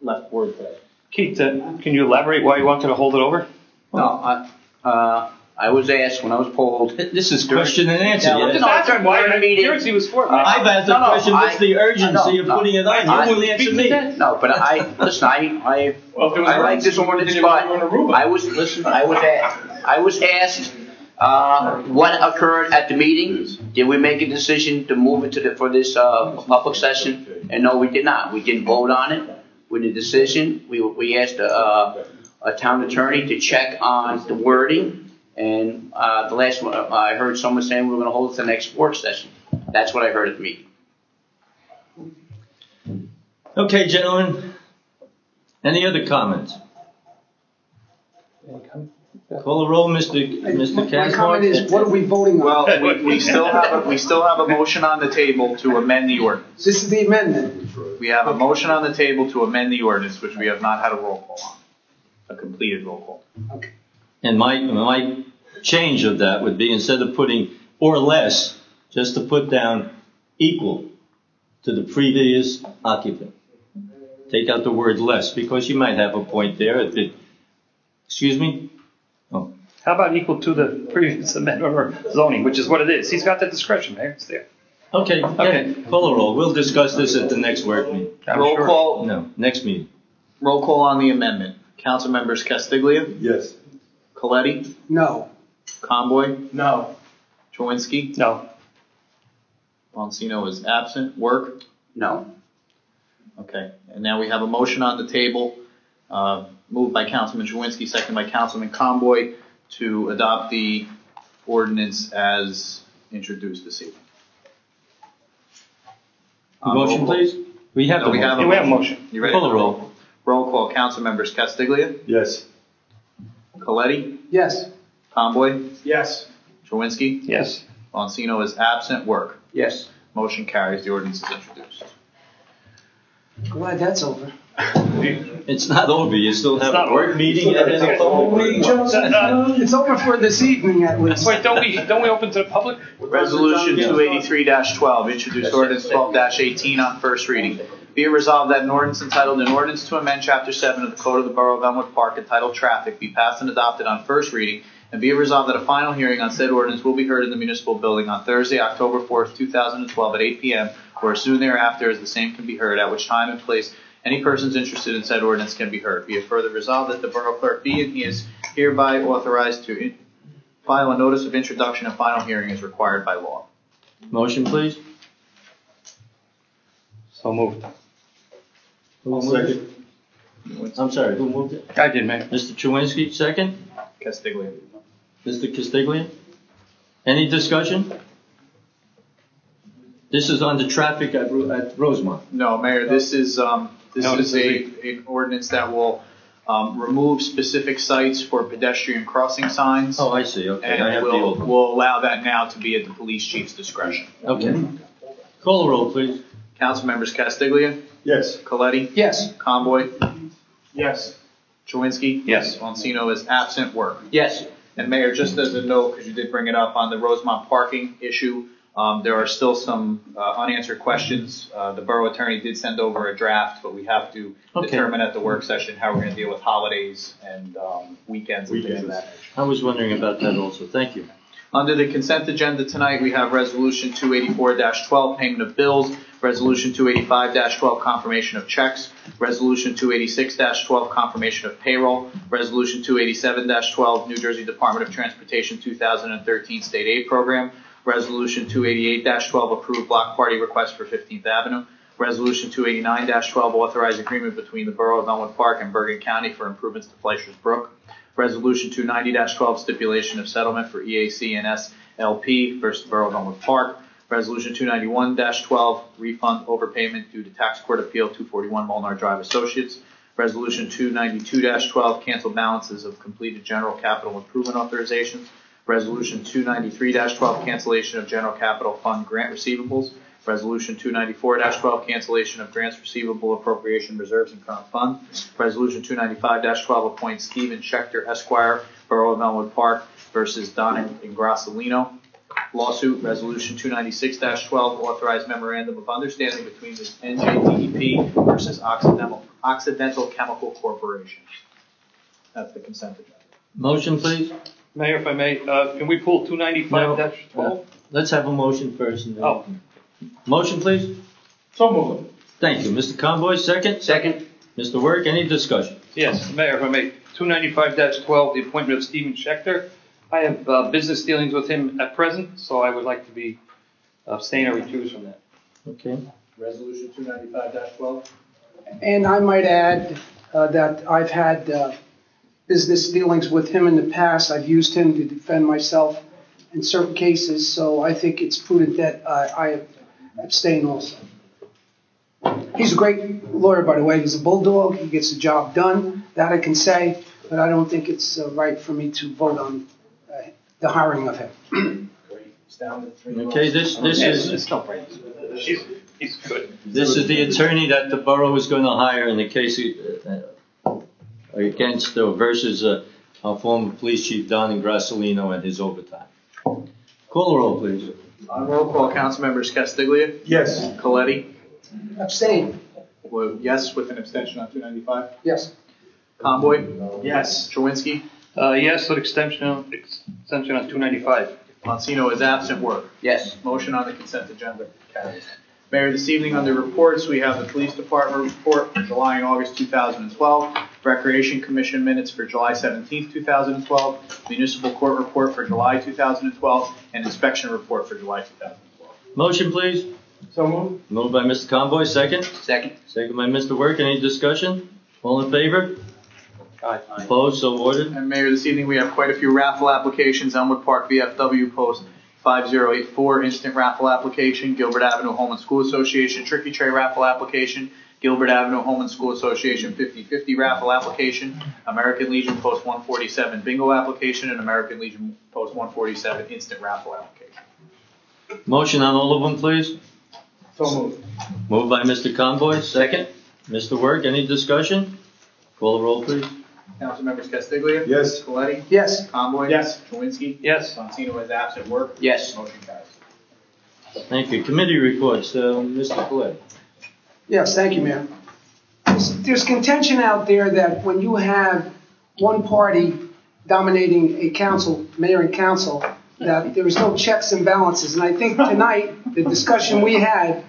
left word today. Keith, can you elaborate why you wanted to hold it over? No, I was asked when I was polled. This is question and answer. Yeah, yes. just asking why the meeting. He was for it. I've asked the question, what's the urgency of putting it on? You wouldn't answer me. No, but listen, I like this ordinance, but I was asked what occurred at the meeting. Did we make a decision to move it for this public session? And no, we did not. We didn't vote on it. With the decision, we asked a town attorney to check on the wording. And the last one, I heard someone saying we're going to hold it to the next work session. That's what I heard at the meeting. Okay, gentlemen. Any other comments? Call the roll, Mr. My comment is, what are we voting on? Well, we still have a motion on the table to amend the ordinance. This is the amendment. We have a motion on the table to amend the ordinance, which we have not had a roll call on, a completed roll call. Okay. And my change of that would be, instead of putting or less, just to put down equal to the previous occupant. Take out the word less, because you might have a point there. Excuse me? Oh. How about equal to the previous amendment or zoning, which is what it is? He's got the discretion, Mayor. It's there. Okay. Call the roll. We'll discuss this at the next work meeting. Roll call. No, next meeting. Roll call on the amendment. Council members Castiglia, Yes. Coletti, No. Conboy, No. Chewinski, No. Bonsino is absent. Work. No. Okay. And now we have a motion on the table, moved by Councilman Chewinski, seconded by Councilman Conboy, to adopt the ordinance as introduced this evening. Motion, please. We have No, we have We have a motion. You ready? Call the roll. Roll call. Council members Castiglia, Yes. Coletti, Yes. Conboy, Yes. Chewinski, Yes. Bonsino is absent. Work. Yes. Motion carries. The ordinance is introduced. Glad that's over. It's not over. You still have not a work over. meeting and then a phone meeting. It's over for this evening at least. Wait, don't we open to the public? Resolution 283-12, introduced ordinance 12-18 on first reading. Be it resolved that an ordinance entitled An Ordinance to Amend Chapter 7 of the Code of the Borough of Elmwood Park entitled Traffic be passed and adopted on first reading, and be it resolved that a final hearing on said ordinance will be heard in the municipal building on Thursday, October 4th, 2012 at 8 p.m. or as soon thereafter as the same can be heard, at which time and place any persons interested in said ordinance can be heard. Be it further resolved that the Borough Clerk be and he is hereby authorized to file a notice of introduction and final hearing as required by law. Motion, please. So moved. Second. I'm sorry, who moved it? I did, Mayor. Mr. Chewinski, second. Castiglia. Mr. Castiglia? Any discussion? This is on the traffic at Rosemont. No, Mayor, this is an ordinance that will remove specific sites for pedestrian crossing signs. Oh, I see, okay. I have And the old one. we'll allow that now to be at the police chief's discretion. Okay. Call the roll, please. Council members Castiglia, Yes. Coletti, Yes. Conboy, Yes. Chewinski. Yes. Monsino is absent. Work. Yes. And Mayor, just as a note, because you did bring it up on the Rosemont parking issue, there are still some unanswered questions. The borough attorney did send over a draft, but we have to determine at the work session how we're going to deal with holidays and weekends and things of that nature. I was wondering about that also. Thank you. Under the consent agenda tonight, we have Resolution 284-12, payment of bills, Resolution 285-12, confirmation of checks, Resolution 286-12, confirmation of payroll, Resolution 287-12, New Jersey Department of Transportation 2013 State Aid Program, Resolution 288-12, approved block party request for 15th Avenue, Resolution 289-12, authorized agreement between the Borough of Elmwood Park and Bergen County for improvements to Fleischer's Brook, Resolution 290-12, stipulation of settlement for EAC and SLP versus Borough of Elmwood Park. Resolution 291-12, refund overpayment due to tax court appeal 241 Molnar Drive Associates. Resolution 292-12, cancel balances of completed general capital improvement authorizations. Resolution 293-12, cancellation of general capital fund grant receivables. Resolution 294-12, cancellation of grants receivable appropriation reserves and current fund. Resolution 295-12, appoint Stephen Schechter, Esquire, Borough of Elmwood Park versus Don Ingrassalino lawsuit. Resolution 296-12, authorized memorandum of understanding between the NJDEP versus Occidental Chemical Corporation. That's the consent agenda. Motion, please. Mayor, if I may, can we pull 295-12? Let's have a motion first. And then Oh. Motion, please. So moved. Thank you. Mr. Conboy, second. Second. Mr. Work, any discussion? Yes, Mayor, if I may, 295-12, the appointment of Stephen Schechter. I have business dealings with him at present, so I would like to be abstain or recuse from that. Okay. Resolution 295-12. And I might add that I've had business dealings with him in the past. I've used him to defend myself in certain cases, so I think it's prudent that I abstain also. He's a great lawyer, by the way. He's a bulldog. He gets the job done. That I can say, but I don't think it's right for me to vote on the hiring of him. Okay, this is He's good. this is the attorney that the borough is going to hire in the case against versus our former police chief Don Ingrassalino and his overtime. Call the roll, please. On roll call, council members Castiglia, Yes. Coletti, Abstain. well, yes, with an abstention on 295. Yes. Conboy, yes. Chewinski, Yes, with extension on 295. Monsino is absent. Work. Yes. Motion on the consent agenda carries. Mayor, this evening under reports, we have the Police Department report for July and August 2012, Recreation Commission minutes for July 17th, 2012, Municipal Court report for July 2012, and Inspection report for July 2012. Motion, please. So moved. Moved by Mr. Conboy, second. Second. Second by Mr. Work. Any discussion? All in favor? Aye. Opposed? So ordered. And Mayor, this evening we have quite a few raffle applications. Elmwood Park VFW Post 5084 instant raffle application, Gilbert Avenue Home and School Association Tricky Tray raffle application, Gilbert Avenue Home and School Association 50/50 raffle application, American Legion Post 147 bingo application, and American Legion Post 147 instant raffle application. Motion on all of them, please. So moved. Moved by Mr. Conboy, second. Mr. Work, any discussion? Call the roll, please. Council members Castiglia, Yes. Coletti, Yes. Conboy, Yes. Chewinski, Yes. Monsino is absent. Work. Yes. Motion carries. Thank you. Committee reports, Mr. Collette. Yes, thank you, Mayor. There's contention out there that when you have one party dominating a council, mayor and council, that there is no checks and balances. And I think tonight, the discussion we had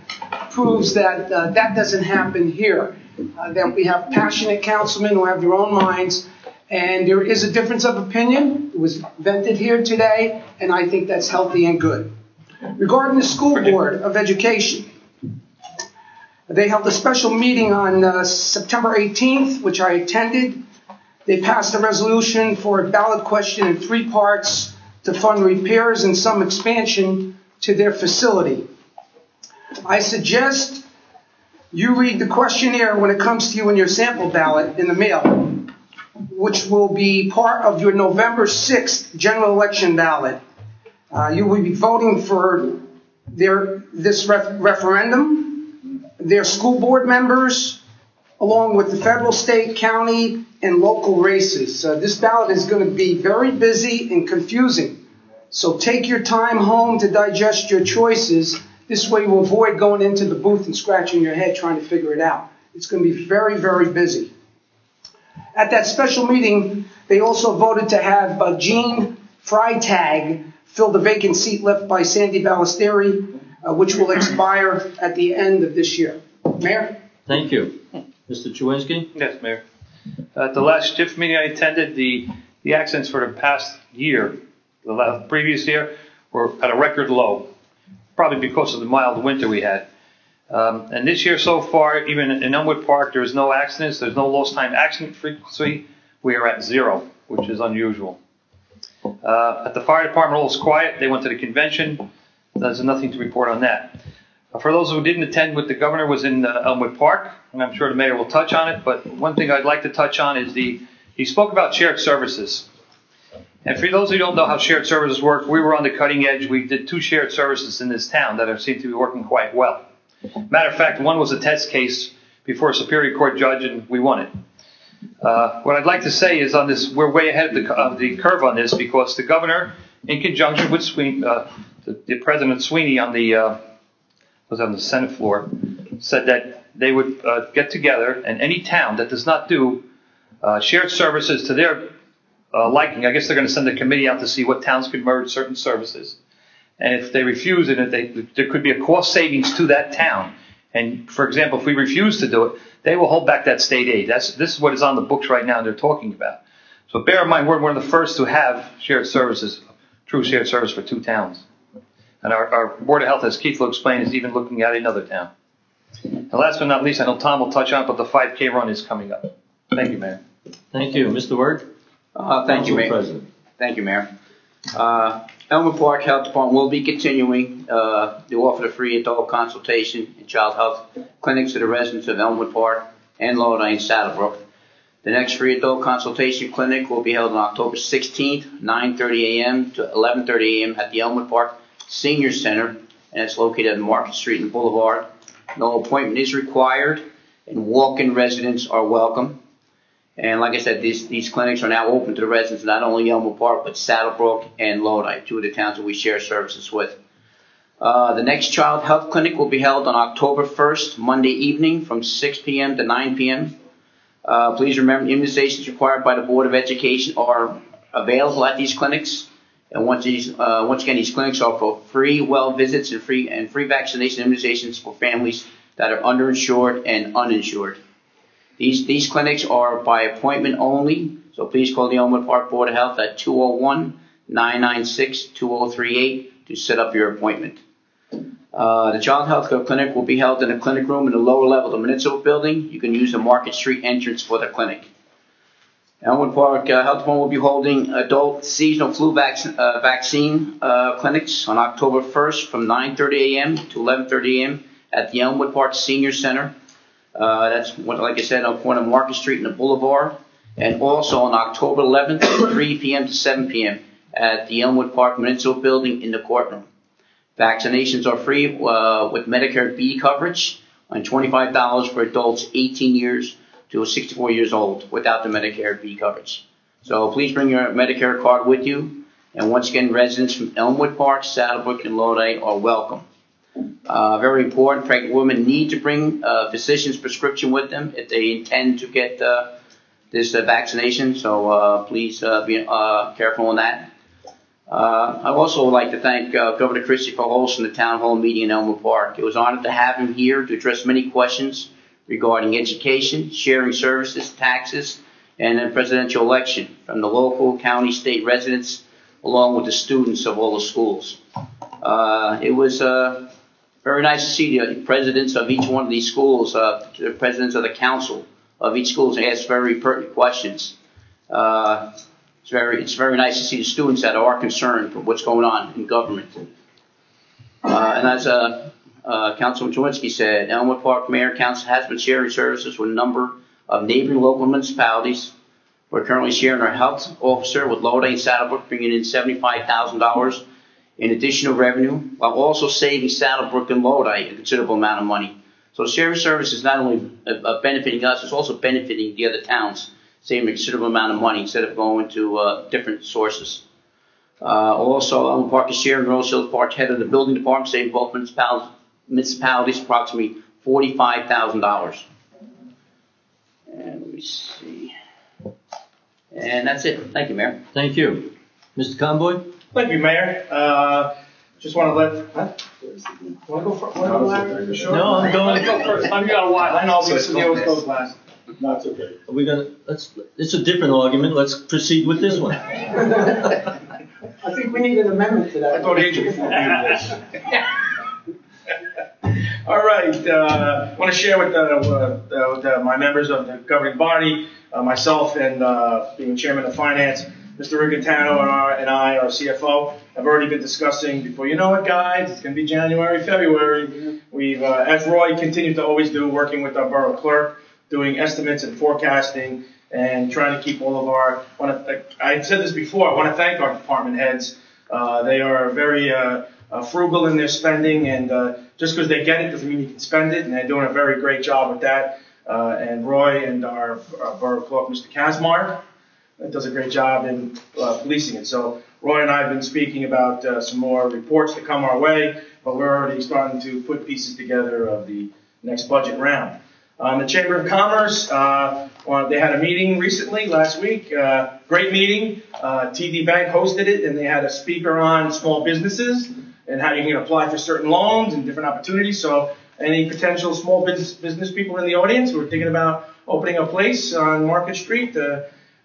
proves that that doesn't happen here. That we have passionate councilmen who have their own minds, and there is a difference of opinion. It was vented here today, and I think that's healthy and good. Regarding the School Board of Education, they held a special meeting on September 18th, which I attended. They passed a resolution for a ballot question in 3 parts to fund repairs and some expansion to their facility. I suggest you read the questionnaire when it comes to you in your sample ballot in the mail, which will be part of your November 6th general election ballot. You will be voting for this referendum, their school board members, along with the federal, state, county, and local races. This ballot is going to be very busy and confusing. So take your time home to digest your choices. This way you avoid going into the booth and scratching your head trying to figure it out. It's going to be very, very busy. At that special meeting, they also voted to have Jean Freitag fill the vacant seat left by Sandy Ballesteri, which will expire at the end of this year. Mayor? Thank you. Mr. Chewinski? Yes, Mayor. At the last TIF meeting I attended, the accidents for the past year, the previous year, were at a record low, probably because of the mild winter we had. And this year so far, even in Elmwood Park, there's no accidents, there's no lost time accident frequency. We are at 0, which is unusual. At the fire department, all is quiet. They went to the convention. There's nothing to report on that. For those who didn't attend, what the governor was in Elmwood Park, and I'm sure the mayor will touch on it, but one thing I'd like to touch on is he spoke about shared services. And for those who don't know how shared services work, we were on the cutting edge. We did 2 shared services in this town that seem to be working quite well. Matter of fact, one was a test case before a Superior Court judge, and we won it. What I'd like to say is on this, we're way ahead of the curve on this because the governor, in conjunction with the President Sweeney on the Senate floor, said that they would get together, and any town that does not do shared services to their liking, I guess they're going to send a committee out to see what towns could merge certain services. And if they refuse it, there could be a cost savings to that town. And, for example, if we refuse to do it, they will hold back that state aid. This is what is on the books right now and they're talking about. So bear in mind, we're one of the first to have shared services, true shared service for 2 towns. And our Board of Health, as Keith will explain, is even looking at another town. And last but not least, I know Tom will touch on it, but the 5K run is coming up. Thank you, Mayor. Thank you. Mr. Word? Thank you, Mayor. President. Thank you, Mayor. Elmwood Park Health Department will be continuing to offer the free adult consultation and child health clinics to the residents of Elmwood Park and Lodi and Saddlebrook. The next free adult consultation clinic will be held on October 16th, 9:30 a.m. to 11:30 a.m. at the Elmwood Park Senior Center, and it's located on Market Street and Boulevard. No appointment is required, and walk-in residents are welcome. And like I said, these clinics are now open to the residents, not only Elmwood Park, but Saddlebrook and Lodi, 2 of the towns that we share services with. The next child health clinic will be held on October 1st, Monday evening from 6 p.m. to 9 p.m. Please remember, immunizations required by the Board of Education are available at these clinics. And once again, these clinics are for free well visits and free vaccination immunizations for families that are underinsured and uninsured. These clinics are by appointment only, so please call the Elmwood Park Board of Health at 201-996-2038 to set up your appointment. The Child Health Clinic will be held in a clinic room in the lower level of the municipal building. You can use the Market Street entrance for the clinic. Elmwood Park Health Department will be holding adult seasonal flu vaccine clinics on October 1st from 9:30 a.m. to 11:30 a.m. at the Elmwood Park Senior Center. That's, like I said, on corner Market Street and the Boulevard. And also on October 11th, 3 p.m. to 7 p.m. at the Elmwood Park Municipal Building in the courtroom. Vaccinations are free with Medicare B coverage and $25 for adults 18 years to 64 years old without the Medicare B coverage. So please bring your Medicare card with you. And once again, residents from Elmwood Park, Saddlebrook, and Lodi are welcome. Very important, pregnant women need to bring a physician's prescription with them if they intend to get this vaccination. So please be careful on that. I'd also like to thank Governor Christie for hosting the town hall meeting in Elmwood Park. It was an honor to have him here to address many questions regarding education, sharing services, taxes, and the presidential election from the local, county, state residents, along with the students of all the schools. It was very nice to see the presidents of each one of these schools, the presidents of the council of each school, ask very pertinent questions. It's very nice to see the students that are concerned for what's going on in government. And as Councilman Chawinski said, Elmwood Park Mayor Council has been sharing services with a number of neighboring local municipalities. We're currently sharing our health officer with Lodi and Saddlebrook, bringing in $75,000 in additional revenue, while also saving Saddlebrook and Lodi a considerable amount of money. So sharing services is not only benefiting us, it's also benefiting the other towns, saving a considerable amount of money instead of going to different sources. Also, Elmwood Park is sharing Rose Hills Park, head of the building department, saving both municipalities approximately $45,000. And let me see. And that's it. Thank you, Mayor. Thank you. Mr. Conboy? Thank you, Mayor. Just want to let. Huh? Want to go first? Larry? Sure. No, I'm going. I go first. I've got a while. I know because he always goes last. No, it's okay. Are we gonna? It's a different argument. Let's proceed with this one. I think we need an amendment to that. I thought Angel before this. All right. I want to share with my members of the governing body, myself, and being chairman of finance, Mr. Rigatano and I, our CFO, have already been discussing before. You know it, guys. It's going to be January, February. We've, as Roy continued to always do, working with our borough clerk, doing estimates and forecasting, and trying to keep all of our. I said this before. I want to thank our department heads. They are very frugal in their spending, and just because they get it doesn't mean you can spend it. And they're doing a very great job with that. And Roy and our borough clerk, Mr. Kazmar, does a great job in policing it. So Roy and I have been speaking about some more reports to come our way, but we're already starting to put pieces together of the next budget round. The Chamber of Commerce, they had a meeting recently, last week. Great meeting. TD Bank hosted it, and they had a speaker on small businesses and how you can apply for certain loans and different opportunities. So any potential small business people in the audience who are thinking about opening a place on Market Street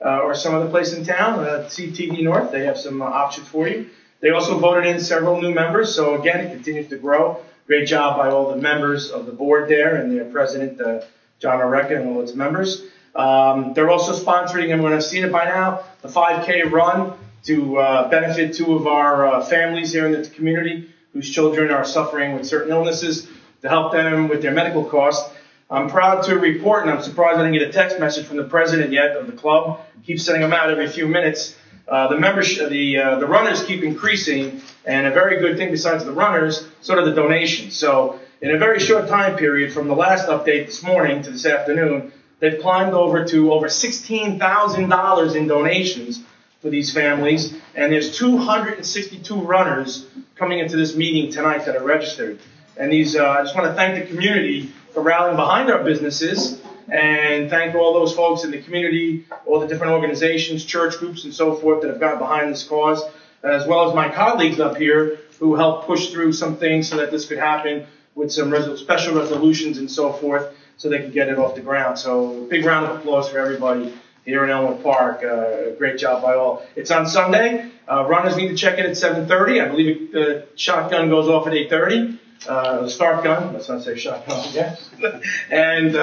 or some other place in town, CTD North, they have some options for you. They also voted in several new members, so again, it continues to grow. Great job by all the members of the board there and their president, John Oreca, and all its members. They're also sponsoring, everyone has seen it by now, the 5K run to benefit two of our families here in the community whose children are suffering with certain illnesses, to help them with their medical costs. I'm proud to report, and I'm surprised I didn't get a text message from the president yet of the club. Keep sending them out every few minutes. The membership, the runners keep increasing, and a very good thing besides the runners, sort of the donations. So in a very short time period, from the last update this morning to this afternoon, they've climbed over $16,000 in donations for these families, and there's 262 runners coming into this meeting tonight that are registered. And these, I just want to thank the community for rallying behind our businesses, and thank all those folks in the community, all the different organizations, church groups, and so forth that have gotten behind this cause, as well as my colleagues up here who helped push through some things so that this could happen with some special resolutions and so forth so they could get it off the ground. So big round of applause for everybody here in Elmwood Park. Great job by all. It's on Sunday. Runners need to check in at 7:30. I believe the shotgun goes off at 8:30. The start gun, let's not say shotgun, yes. And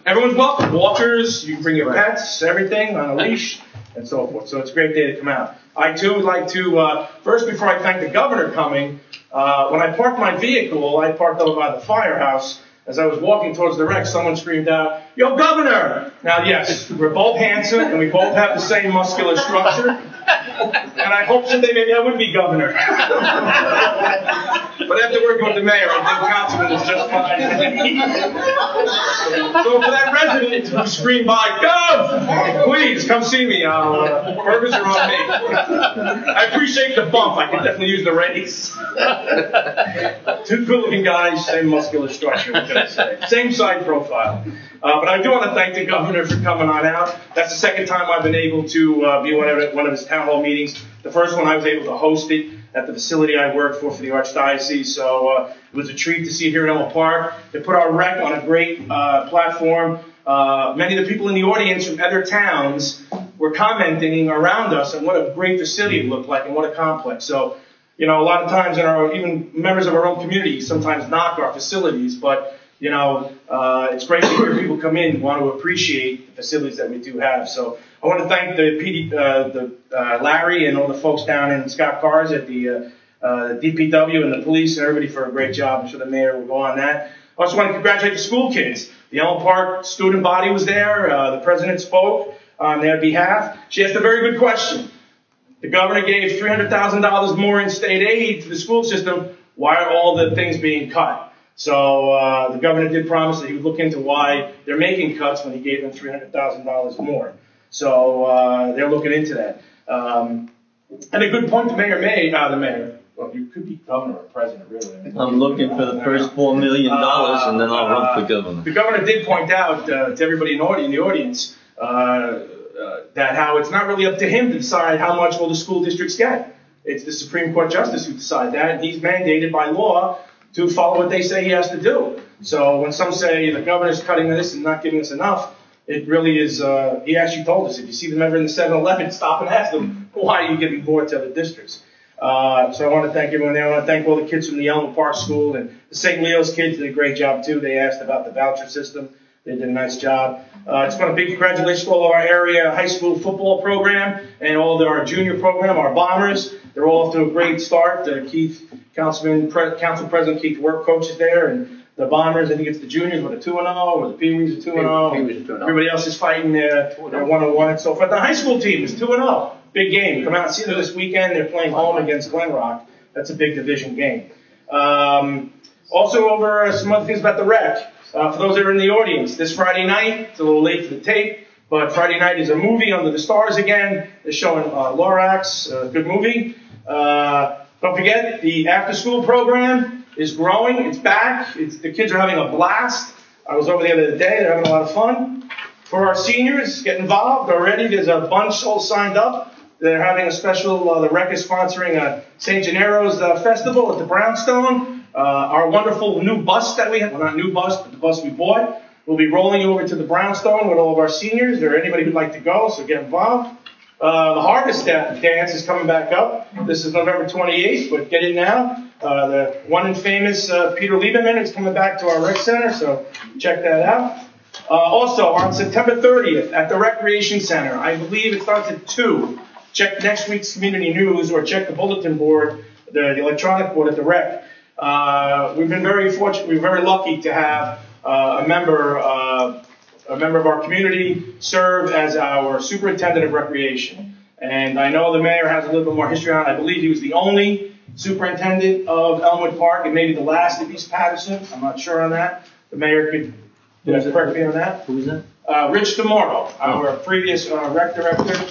everyone's welcome. Walkers, you can bring your pets, everything on a leash, and so forth. So it's a great day to come out. I too would like to, first before I thank the governor coming, when I parked my vehicle, I parked over by the firehouse. As I was walking towards the wreck, someone screamed out, "Yo, Governor!" Now, yes, we're both handsome, and we both have the same muscular structure. And I hope someday maybe I would be governor. But after working with the mayor, I think councilman is just fine. So for that resident who screamed by, Gov, please come see me. Burgers are on me. I appreciate the bump. I could definitely use the raise. Two good-looking guys, same muscular structure. What can I say? Same side profile. But I do want to thank the governor for coming on out. That's the second time I've been able to be one of his town hall meetings. The first one I was able to host it at the facility I worked for the Archdiocese. So it was a treat to see it here in Elmwood Park. They put our rec on a great platform. Many of the people in the audience from other towns were commenting around us on what a great facility it looked like and what a complex. So, you know, a lot of times even members of our own community sometimes knock our facilities, but you know, it's great to hear people come in and want to appreciate the facilities that we do have. So I want to thank the Larry and all the folks down in Scott Cars at the DPW and the police and everybody for a great job. I'm sure the mayor will go on that. I also want to congratulate the school kids. The Elmwood Park student body was there. The president spoke on their behalf. She asked a very good question. The governor gave $300,000 more in state aid to the school system. Why are all the things being cut? So the governor did promise that he would look into why they're making cuts when he gave them $300,000 more. So they're looking into that. And a good point the mayor made, the mayor, well, you could be governor or president, really. I'm looking for the first $4 million and then I'll run for governor. The governor did point out to everybody in the audience that how it's not really up to him to decide how much will the school districts get. It's the Supreme Court justice who decide that, and he's mandated by law to follow what they say he has to do. So when some say the governor's cutting this and not giving us enough, it really is, he actually told us, if you see them ever in the 7-Eleven, stop and ask them, why are you giving more to other districts? So I want to thank everyone there. I want to thank all the kids from the Elmwood Park School, and the St. Leo's kids did a great job too. They asked about the voucher system. They did a nice job. Just want a big congratulations to all of our area high school football program and all of our junior program, our Bombers. They're all off to a great start. Council President Keith Work coaches there, and the Bombers, I think it's the juniors with a 2-0, or the Pee-wees are 2-0. Everybody else is fighting their 1-1 and so forth. The high school team is 2-0. Big game. Come out and see them this weekend. They're playing home against Glen Rock. That's a big division game. Also over some other things about the rec. For those that are in the audience, this Friday night, it's a little late for the tape, but Friday night is a movie, Under the Stars again. They're showing Lorax, a good movie. Don't forget, the after-school program is growing. It's back. The kids are having a blast. I was over the other day. They're having a lot of fun. For our seniors, get involved already. There's a bunch all signed up. They're having a special, the rec is sponsoring a St. Gennaro's festival at the Brownstone. Our wonderful new bus that we have, well, not new bus, but the bus we bought, will be rolling over to the Brownstone with all of our seniors or anybody who'd like to go, so get involved. The Harvest Dance is coming back up. This is November 28th, but get in now. The one and famous Peter Lieberman is coming back to our rec center, so check that out. Also, on September 30th at the Recreation Center, I believe it starts at 2. Check next week's community news or check the bulletin board, the electronic board at the rec. We've been very fortunate, we're very lucky to have a member of our community serve as our superintendent of recreation. And I know the mayor has a little bit more history on it. I believe he was the only superintendent of Elmwood Park and maybe the last of East Patterson. I'm not sure on that. The mayor could correct me on that. Who is that? Rich DeMoro, our previous rec director.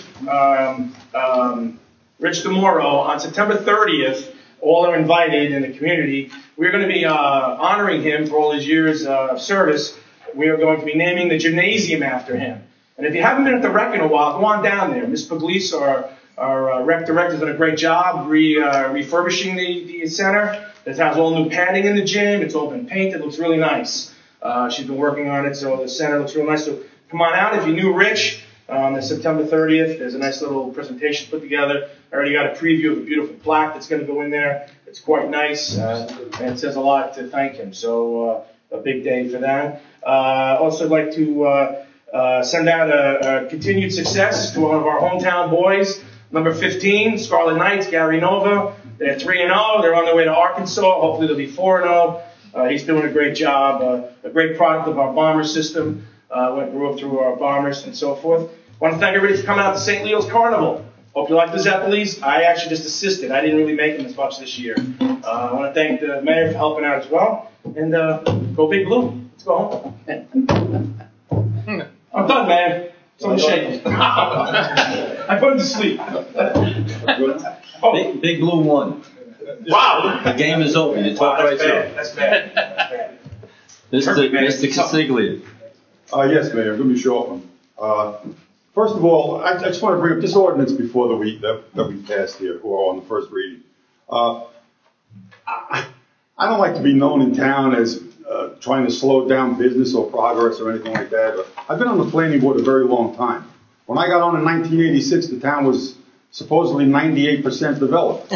Rich DeMoro, on September 30th, all are invited in the community. We're going to be honoring him for all his years of service. We are going to be naming the gymnasium after him. And if you haven't been at the rec in a while, go on down there. Ms. Pugliese, our rec director, has done a great job refurbishing the center. It has all new padding in the gym. It's all been painted. It looks really nice. She's been working on it, so the center looks real nice. So come on out. If you knew Rich, on the September 30th, there's a nice little presentation put together. I already got a preview of a beautiful plaque that's going to go in there. It's quite nice, and it says a lot to thank him. So a big day for that. Also, I'd like to send out a continued success to one of our hometown boys, number 15, Scarlet Knights, Gary Nova. They're 3-0. They're on their way to Arkansas. Hopefully they'll be 4-0. He's doing a great job, a great product of our bomber system. Grew up through our bombers and so forth. I want to thank everybody for coming out to St. Leo's Carnival. Hope you like the Zeppelis. I actually just assisted. I didn't really make them as much this year. I want to thank the mayor for helping out as well. And go Big Blue. Let's go home. I'm done, man. Someone shake. I put him to sleep. Big Blue won. Wow. The game is over. You talk right through. That's bad. Mr. Castiglia. Yes, Mayor, give me a short one. First of all, I just want to bring up this ordinance before the week that we passed here, or on the first reading. I don't like to be known in town as trying to slow down business or progress or anything like that, but I've been on the planning board a very long time. When I got on in 1986, the town was supposedly 98% developed.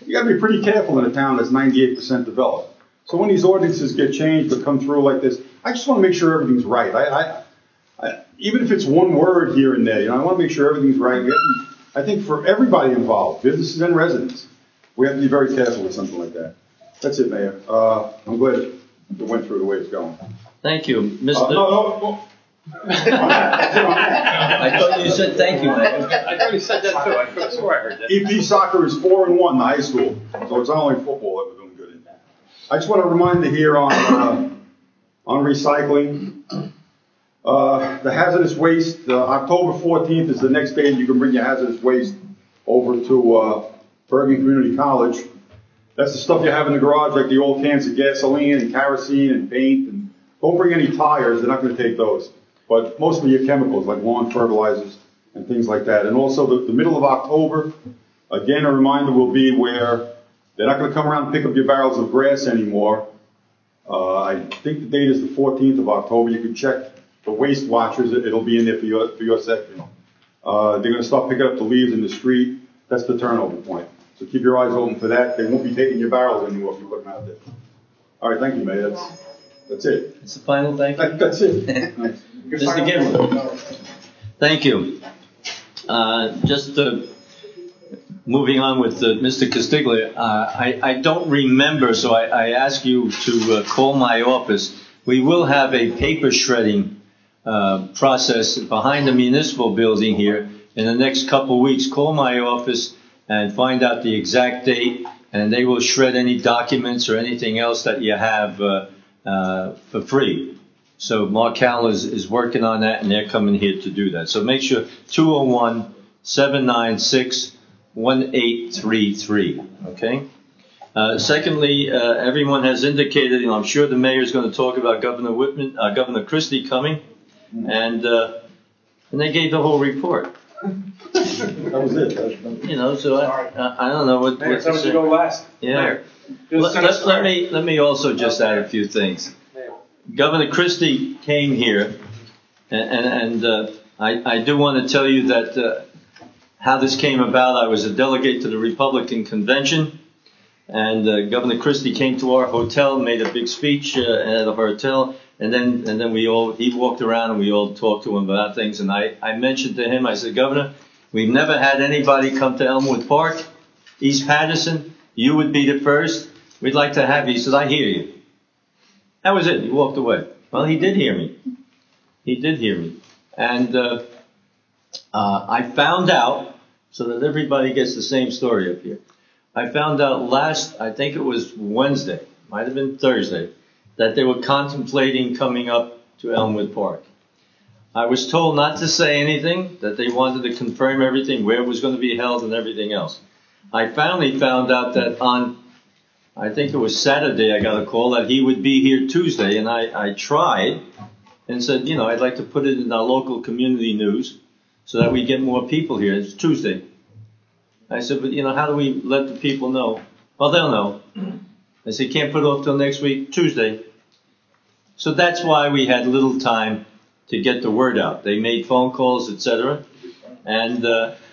You got to be pretty careful in a town that's 98% developed. So when these ordinances get changed or come through like this, I just want to make sure everything's right. Even if it's one word here and there, I want to make sure everything's right. I think for everybody involved, businesses and residents, we have to be very careful with something like that. That's it, Mayor. I'm glad it went through the way it's going. Thank you, Mr. No. I thought you said thank you, Mayor. I thought you said that too. I could have swore I heard that. EP soccer is 4-1 in the high school, so it's not only football that we're doing good in. I just want to remind you here on recycling. The hazardous waste, October 14th is the next day you can bring your hazardous waste over to Bergen Community College. That's the stuff you have in the garage, like the old cans of gasoline and kerosene and paint. And don't bring any tires, they're not going to take those. But mostly your chemicals, like lawn fertilizers and things like that. And also the middle of October, again, a reminder will be where they're not going to come around and pick up your barrels of grass anymore. I think the date is the 14th of October. You can check the waste watchers. It'll be in there for your section. They're going to start picking up the leaves in the street. That's the turnover point. So keep your eyes open for that. They won't be taking your barrels anymore if you put them out there. All right, thank you, Mayor. That's it. It's the final thank you. That's it. Nice. Mr. Giblin. Thank you. Just moving on with Mr. Castiglia, I don't remember, so I ask you to call my office. We will have a paper shredding process behind the municipal building here in the next couple of weeks. Call my office and find out the exact date, and they will shred any documents or anything else that you have for free. So Mark Howell is working on that, and they're coming here to do that. So make sure 201-796-1833, okay? Secondly, everyone has indicated, I'm sure the mayor is going to talk about Governor Christie coming, and they gave the whole report. That was it. So I don't know what to Someone say. should go last. Yeah. Let me also just add a few things. Governor Christie came here, and I do want to tell you that how this came about. I was a delegate to the Republican convention, and Governor Christie came to our hotel, made a big speech at the hotel, and then he walked around and we all talked to him about things. And I mentioned to him, I said, Governor, we've never had anybody come to Elmwood Park, East Patterson. You would be the first. We'd like to have you. He said, I hear you. That was it. He walked away. Well, he did hear me. He did hear me. And I found out, so that everybody gets the same story up here, I found out I think it was Wednesday, might have been Thursday, that they were contemplating coming up to Elmwood Park. I was told not to say anything, that they wanted to confirm everything, where it was going to be held and everything else. I finally found out that on, I think it was Saturday, I got a call that he would be here Tuesday, and I tried and said, I'd like to put it in our local community news so that we get more people here. It's Tuesday. I said, but how do we let the people know? Well, they'll know. I said, can't put it off till next week, Tuesday. So that's why we had little time to get the word out. They made phone calls, etc. And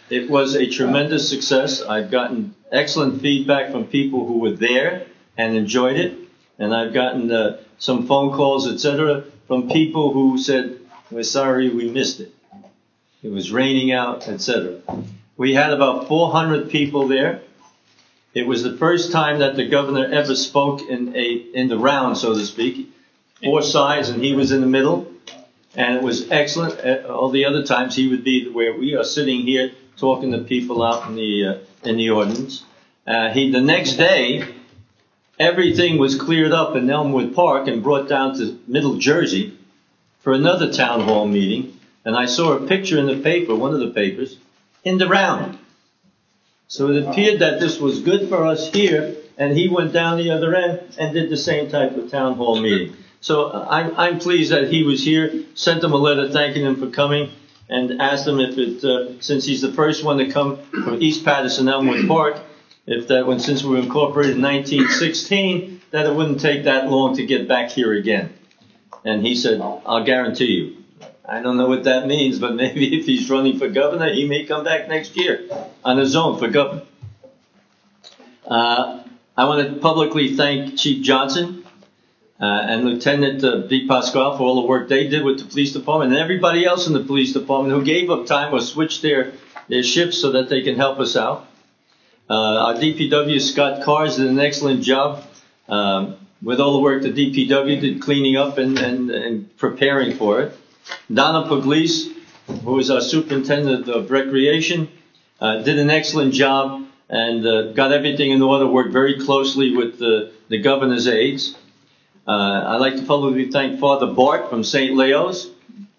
it was a tremendous success. I've gotten excellent feedback from people who were there and enjoyed it. And I've gotten some phone calls, etc. from people who said, we're sorry we missed it. It was raining out, etc. We had about 400 people there. It was the first time that the governor ever spoke in the round, so to speak. 4 sides, and he was in the middle. And it was excellent. All the other times he would be where we are sitting here talking to people out in the audience. The next day, everything was cleared up in Elmwood Park and brought down to Middle Jersey for another town hall meeting. And I saw a picture in the paper, one of the papers, in the round. So it appeared that this was good for us here, and he went down the other end and did the same type of town hall meeting. So I'm pleased that he was here, sent him a letter thanking him for coming, and asked him if it, since he's the first one to come from East Patterson, Elmwood Park, if that when since we were incorporated in 1916, that it wouldn't take that long to get back here again. And he said, I'll guarantee you. I don't know what that means, but maybe if he's running for governor, he may come back next year on his own for governor. I want to publicly thank Chief Johnson and Lieutenant D. Pasquale for all the work they did with the police department and everybody else in the police department who gave up time or switched their shifts so that they can help us out. Our DPW, Scott Cars, did an excellent job with all the work the DPW did cleaning up and preparing for it. Donna Pugliese, who is our superintendent of recreation, did an excellent job and got everything in order, worked very closely with the governor's aides. I'd like to publicly thank Father Bart from St. Leo's.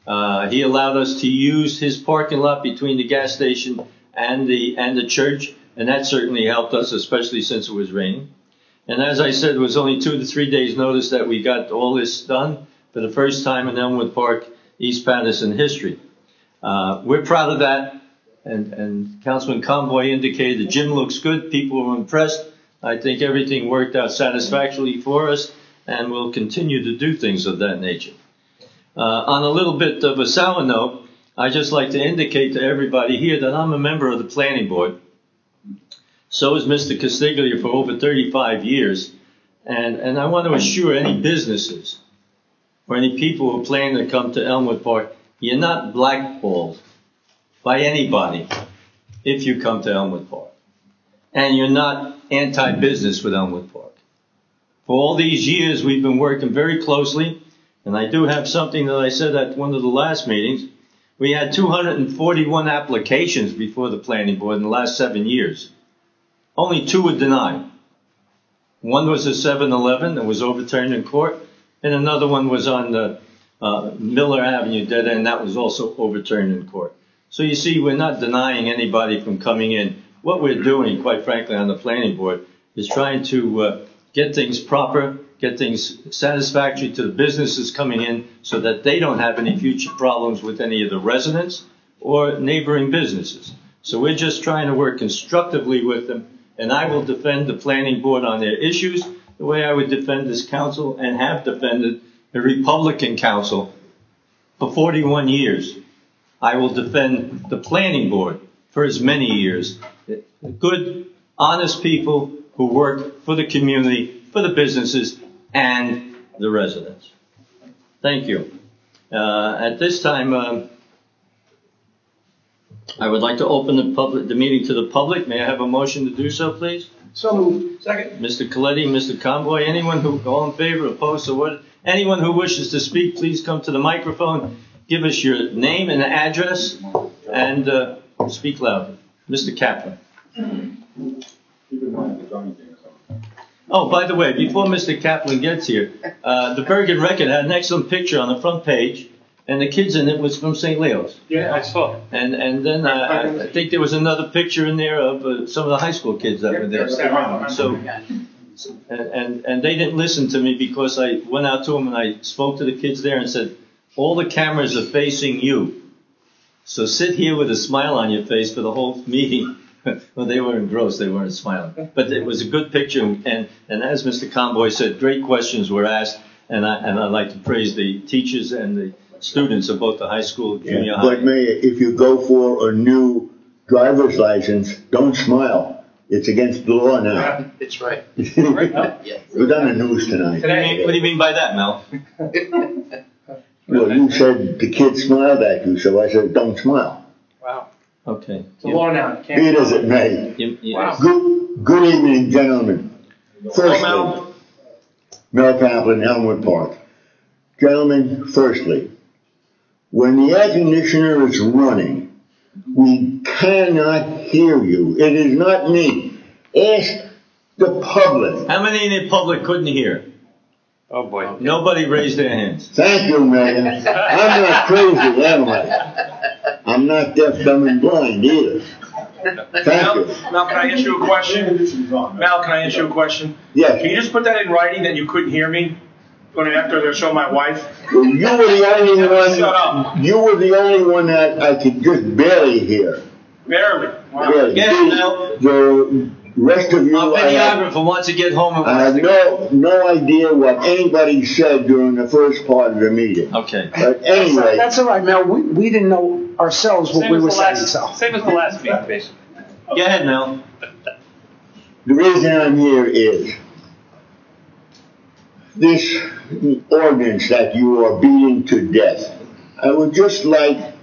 He allowed us to use his parking lot between the gas station and the church, and that certainly helped us, especially since it was raining. And as I said, it was only 2 to 3 days notice that we got all this done for the first time in Elmwood Park, East Patterson history. We're proud of that, and Councilman Conboy indicated the gym looks good. People were impressed. I think everything worked out satisfactorily for us, and we'll continue to do things of that nature. On a little bit of a sour note, I'd just like to indicate to everybody here that I'm a member of the planning board. So is Mr. Castiglia for over 35 years. And I want to assure any businesses or any people who plan to come to Elmwood Park, you're not blackballed by anybody if you come to Elmwood Park. And you're not anti-business with Elmwood Park. For all these years, we've been working very closely, and I do have something that I said at one of the last meetings. We had 241 applications before the planning board in the last 7 years. Only 2 were denied. One was a 7-Eleven that was overturned in court, and another one was on the Miller Avenue dead end that was also overturned in court. So you see, we're not denying anybody from coming in. What we're doing, quite frankly, on the planning board is trying to get things proper, get things satisfactory to the businesses coming in so that they don't have any future problems with any of the residents or neighboring businesses. So we're just trying to work constructively with them, and I will defend the planning board on their issues the way I would defend this council and have defended the Republican council for 41 years. I will defend the planning board for as many years. Good, honest people who work for the community, for the businesses, and the residents. Thank you. At this time, I would like to open the meeting to the public. May I have a motion to do so, please? So moved. Second. Mr. Coletti, Mr. Conboy, anyone who all in favor, opposed, or what? Anyone who wishes to speak, please come to the microphone. Give us your name and address, and speak loudly. Mr. Kaplan. Oh, by the way, before Mr. Kaplan gets here, the Bergen Record had an excellent picture on the front page, and the kids in it was from St. Leo's. Yeah, I saw. And then I think there was another picture in there of some of the high school kids that were there. So, and they didn't listen to me because I went out to them and I spoke to the kids there and said, all the cameras are facing you. So sit here with a smile on your face for the whole meeting. Well, they were engrossed. They weren't smiling. But it was a good picture. And as Mr. Conboy said, great questions were asked. And I'd like to praise the teachers and the students of both the high school and junior high. But Mayor, if you go for a new driver's license, don't smile. It's against the law now. It's right. We're on the news tonight. What do you mean by that, Mel? Well, you said the kid smiled at you, so I said don't smile. Wow. Okay. It's a law now. Be it as it may. Wow. Good evening, gentlemen. Firstly, Mel Kaplan, Elmwood Park. Gentlemen, firstly, when the air conditioner is running, we cannot hear you. It is not me. Ask The public. How many in the public couldn't hear? Oh, boy. Nobody raised their hands. Thank you, Mayor. I'm not crazy, am I? I'm not deaf, dumb, and blind either. Thank you. Mal, can I ask you a question? Mal, can I ask you a question? Yes. Can you just put that in writing that you couldn't hear me when after they show my wife? Well, you were the only one. Shut up. You were the only one that I could just barely hear. Barely. Wow. Barely. Get it now. The rest of you, Our videographer wants to get home and I wants have to no idea what anybody said during the first part of the meeting. Okay. But anyway, That's all right, Mel. We didn't know ourselves what we were saying, so. Same as the last meeting, basically. Go ahead, Mel. the reason I'm here is this ordinance that you are beating to death. I would just like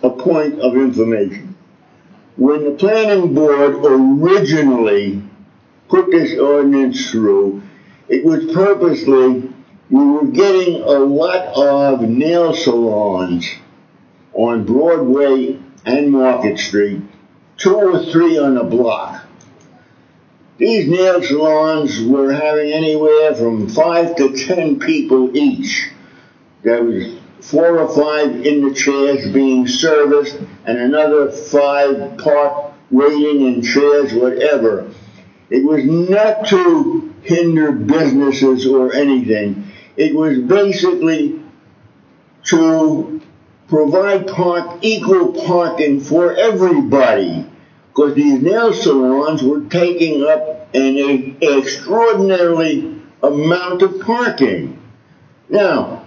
a point of information. When the planning board originally put this ordinance through, it was purposely, we were getting a lot of nail salons on Broadway and Market Street, 2 or 3 on a block. These nail salons were having anywhere from 5 to 10 people each. There was 4 or 5 in the chairs being serviced, and another 5 parked waiting in chairs, whatever. It was not to hinder businesses or anything. It was basically to provide equal parking for everybody, because these nail salons were taking up an extraordinary amount of parking. Now,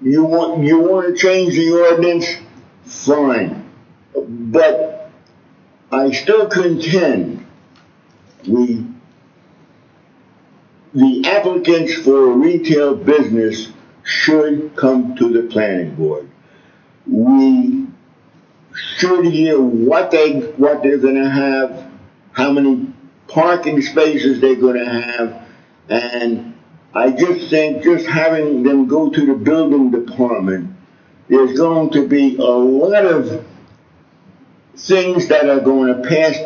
you want to change the ordinance? Fine. But I still contend the applicants for a retail business should come to the planning board. We should hear what they're going to have, how many parking spaces they're going to have, and I just think just having them go to the building department, there's going to be a lot of things that are going to pass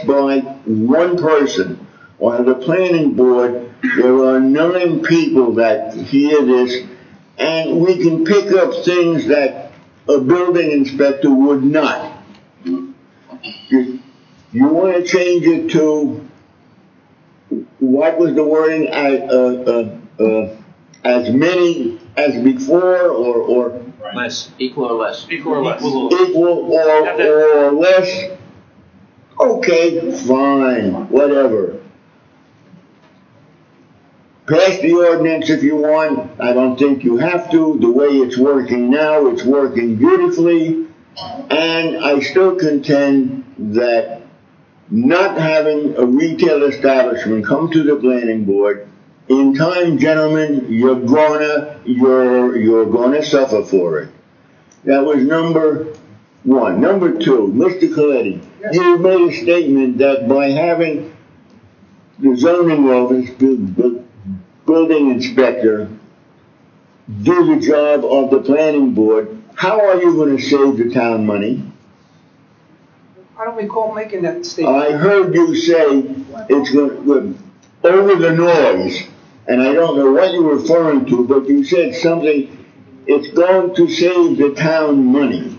by one person. On the planning board, there are 9 people that hear this, and we can pick up things that a building inspector would not. You want to change it to, what was the wording, as many as before, or Less. Equal or less? Equal or less? equal or less? Okay, fine, whatever. Pass the ordinance if you want. I don't think you have to. The way it's working now, it's working beautifully. And I still contend that not having a retail establishment come to the planning board, in time, gentlemen, you're gonna suffer for it. That was number 1. Number 2, Mr. Coletti, you made a statement that by having the zoning office, building inspector, do the job of the planning board, how are you going to save the town money? I don't recall making that statement. I heard you say it's going to, over the noise, and I don't know what you're referring to, but you said something, it's going to save the town money.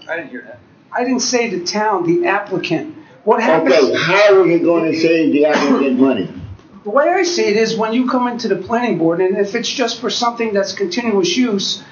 I didn't hear that. I didn't say the town, the applicant. What happens? Okay, how is it going to save the applicant money? The way I see it is when you come into the planning board, and if it's just for something that's continuous use,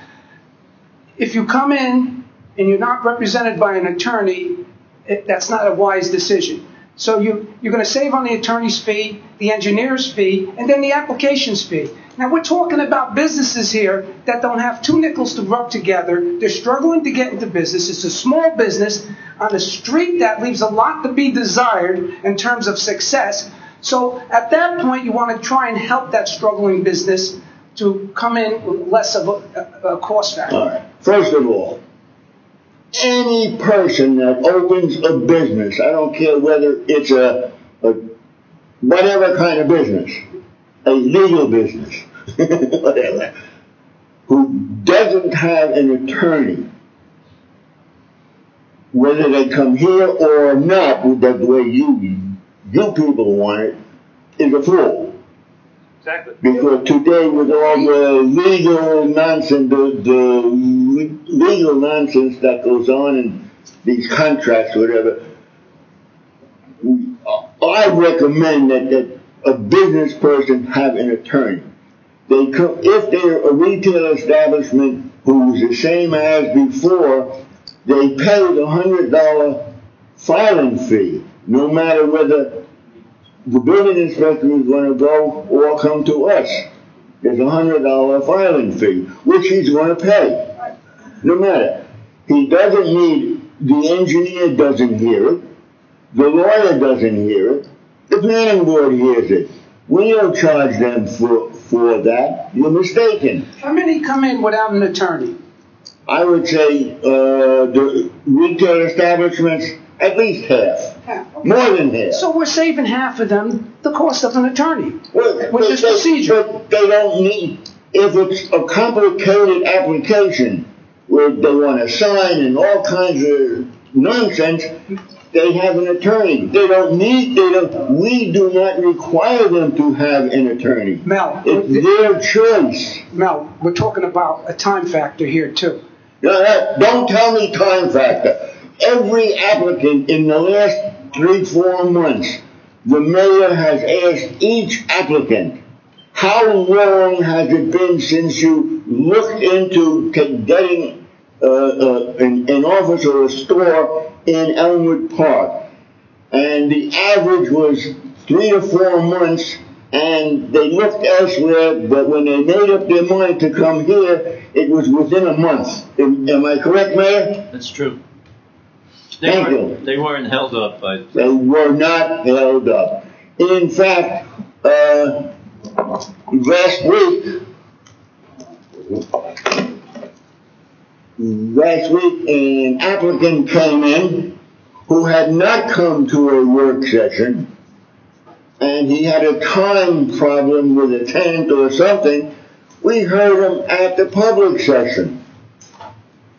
if you come in and you're not represented by an attorney, that's not a wise decision. So you're going to save on the attorney's fee, the engineer's fee, and then the application's fee. Now we're talking about businesses here that don't have 2 nickels to rub together. They're struggling to get into business. It's a small business on a street that leaves a lot to be desired in terms of success. So at that point, you want to try and help that struggling business to come in with less of a cost factor. All right. First of all, any person that opens a business, I don't care whether it's a whatever kind of business, a legal business, whatever, who doesn't have an attorney, whether they come here or not, the way you people want it, is a fool. Exactly. Because today, with all the legal nonsense, the legal nonsense that goes on in these contracts, whatever, I recommend that a business person have an attorney. If they're a retail establishment who's the same as before, they pay the $100 filing fee, no matter whether the building inspector is going to go or come to us. There's a $100 filing fee, which he's going to pay. No matter. He doesn't need, the engineer doesn't hear it, the lawyer doesn't hear it, the planning board hears it. We don't charge them for that. You're mistaken. How many come in without an attorney? I would say the retail establishments, at least half. Half. More than half. So we're saving half of them the cost of an attorney Well, with this procedure. But they don't need, if it's a complicated application where they want to sign and all kinds of nonsense, they have an attorney. We do not require them to have an attorney. Mel, it's their choice. Mel, we're talking about a time factor here too. No, don't tell me time factor. Every applicant in the last 3-4 months, the mayor has asked each applicant, how long has it been since you looked into getting an office or a store in Elmwood Park? And the average was 3 to 4 months, and they looked elsewhere, but when they made up their mind to come here, it was within a month. Am I correct, Mayor? That's true. Thank you. They weren't held up by... They were not held up. In fact, last week, an applicant came in who had not come to a work session, and he had a time problem with a tenant or something. We heard him at the public session.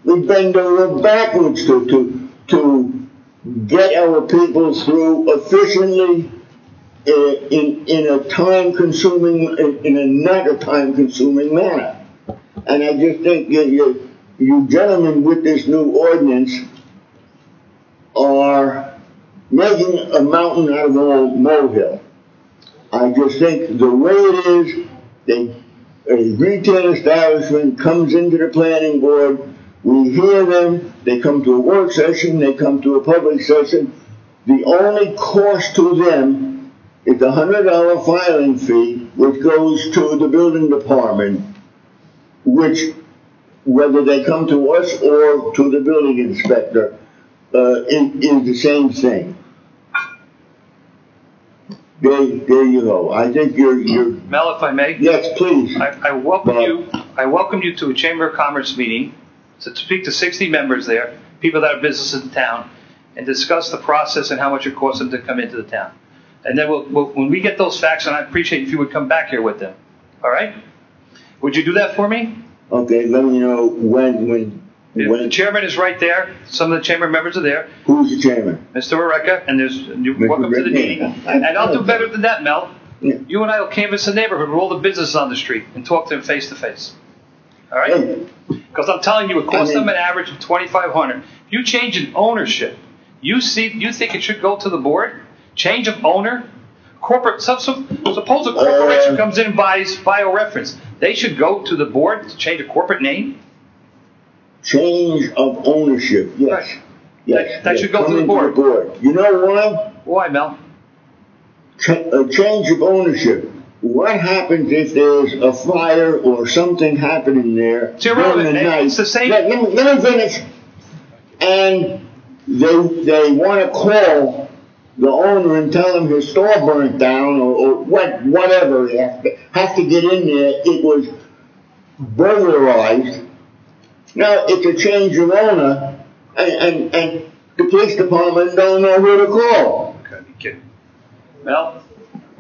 We bend over backwards to get our people through efficiently in a time-consuming, in a not a time-consuming manner. And I just think you gentlemen with this new ordinance are making a mountain out of a molehill. I just think the way it is, a retail establishment comes into the planning board, we hear them, they come to a work session, they come to a public session. The only cost to them is the $100 filing fee, which goes to the building department, which, whether they come to us or to the building inspector, is the same thing. There you go. I think you're... Mel, if I may? Yes, please. I welcome you to a Chamber of Commerce meeting to speak to 60 members there, people that have businesses in town, and discuss the process and how much it costs them to come into the town. And then when we get those facts, and I appreciate if you would come back here with them. All right? Would you do that for me? Okay, let me know when. The chairman is right there. Some of the chamber members are there. Who's the chairman? Mr. Oreca, and you're welcome to the meeting. And I'll do better than that, Mel. Yeah. You and I will canvass the neighborhood with all the businesses on the street and talk to them face to face. All right? Because I'm telling you, it costs them an average of $2,500. If you change an ownership, you think it should go to the board? Change of owner? Suppose a corporation comes in and buys BioReference. They should go to the board to change a corporate name? Change of ownership, yes. Right. Yes. That should go to the board. You know why? Why, Mel? A change of ownership. What happens if there's a fire or something happening there? It's irrelevant. It's the same. Let me finish. And they want to call the owner and tell him his store burnt down or whatever. They have to get in there. It was burglarized. Now it's a change of owner, and the police department don't know who to call. Okay, you kidding? Well,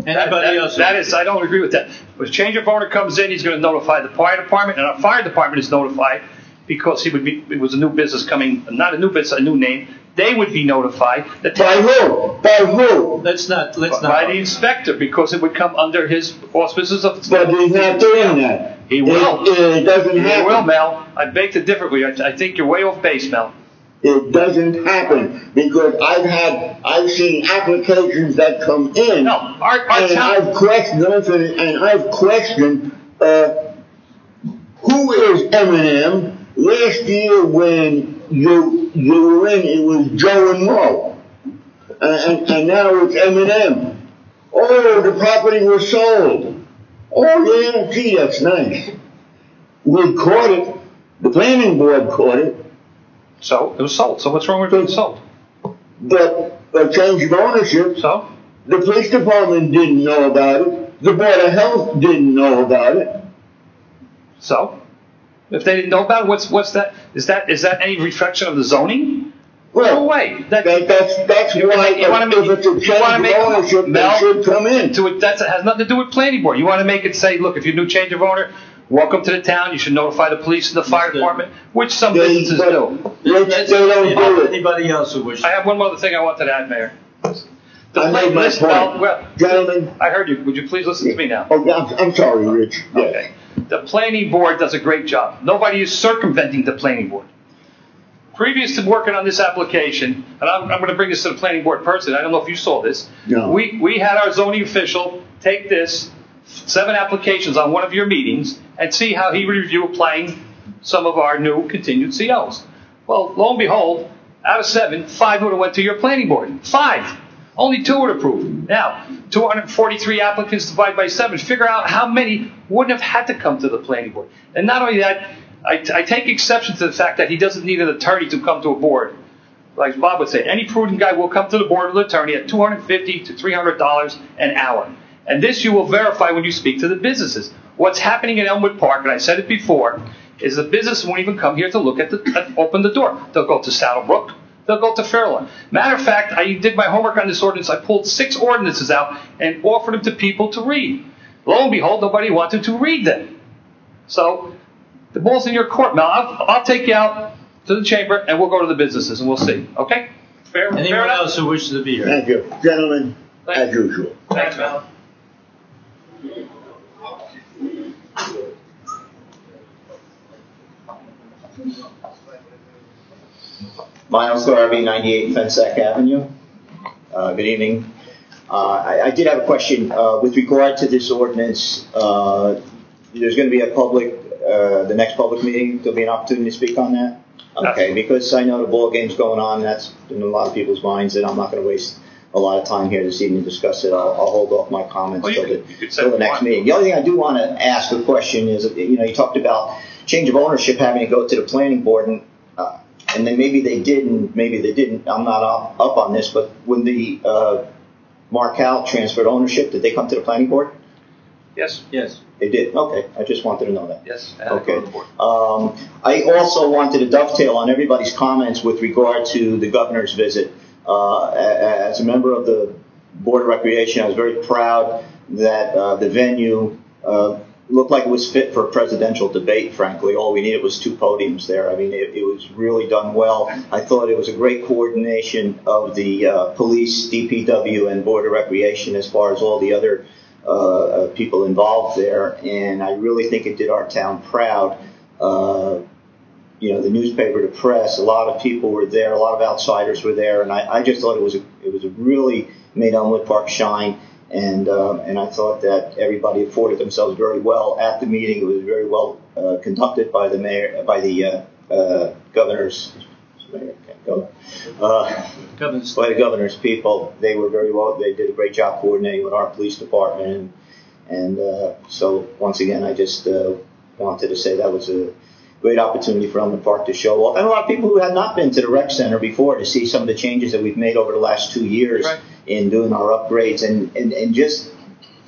anybody else? I don't agree with that. When a change of owner comes in, he's going to notify the fire department, and our fire department is notified because it was a new business coming, not a new business, a new name, they would be notified. By who? By who? Let's not. By the inspector, because it would come under his auspices of. But he's not doing that. He will. It doesn't happen. He will, Mel. I beg to differ with you. I think you're way off base, Mel. It doesn't happen because I've seen applications that come in, No, our and town. I've questioned who is Eminem. Last year when you were in, it was Joe and Mo, and now it's Eminem. Oh, the property was sold. Oh yeah, gee, that's nice. We caught it. The planning board caught it. So it was sold. So what's wrong with being sold? But a change of ownership. So The police department didn't know about it. The Board of Health didn't know about it. so if they didn't know about it, what's that? Is that any reflection of the zoning? Well, No way. that's why if it's a change of ownership, they should come in. That has nothing to do with planning board. You want to make it say, look, if you're new change of owner, welcome to the town. You should notify the police and the fire department, which some businesses do. They don't do it. Anybody else who wishes? I have one other thing I wanted to add, Mayor. I made my point. Gentlemen. I heard you. Would you please listen to me now? Oh, I'm sorry, Rich. Yes. Okay. The planning board does a great job. Nobody is circumventing the planning board. Previous to working on this application, and I'm going to bring this to the planning board person. I don't know if you saw this. No. We had our zoning official take this 7 applications on one of your meetings and see how he would review applying some of our new continued COs. Well, lo and behold, out of 7, 5 would have went to your planning board. 5. Only 2 would approve. Now, 243 applicants divided by 7. Figure out how many wouldn't have had to come to the planning board. And not only that, I take exception to the fact that he doesn't need an attorney to come to a board. Like Bob would say, any prudent guy will come to the board with an attorney at $250 to $300 an hour. And this you will verify when you speak to the businesses. What's happening in Elmwood Park, and I said it before, is the business won't even come here to look at open the door. They'll go to Saddlebrook. They'll go to Fairlawn. Matter of fact, I did my homework on this ordinance. I pulled 6 ordinances out and offered them to people to read. Lo and behold, nobody wanted to read them. So the ball's in your court, Mel. I'll take you out to the chamber and we'll go to the businesses and we'll see. Okay? Fair Anyone enough? else who wishes to be here? Thank you. Gentlemen, as usual. Thanks, Mel. Miles Garvey, 98 Fensack Avenue. Good evening. I did have a question with regard to this ordinance. There's going to be a public, the next public meeting. There'll be an opportunity to speak on that. Okay, because I know the ball game's going on. That's in a lot of people's minds, and I'm not going to waste a lot of time here this evening to discuss it. I'll hold off my comments till the next meeting. The only thing I do want to ask a question is, you talked about change of ownership having to go to the planning board, and then maybe they did and maybe they didn't. I'm not up on this, but when the Markel transferred ownership, did they come to the planning board? Yes. Yes. They did. Okay, I just wanted to know that. Yes. Okay. I also wanted to dovetail on everybody's comments with regard to the governor's visit. As a member of the Board of Recreation, I was very proud that the venue looked like it was fit for a presidential debate, frankly. All we needed was 2 podiums there. I mean, it was really done well. I thought it was a great coordination of the police, DPW, and Board of Recreation as far as all the other people involved there. And I really think it did our town proud. The newspaper, the press, a lot of people were there, a lot of outsiders were there, and I just thought it was a really made Elmwood Park shine. And I thought that everybody afforded themselves very well at the meeting. It was very well conducted by the mayor, by the governor's people. They were very well. They did a great job coordinating with our police department, and so once again, I just wanted to say that was a great opportunity for Elmwood Park to show off, and a lot of people who had not been to the rec center before to see some of the changes that we've made over the last 2 years. Right. In doing our upgrades, and just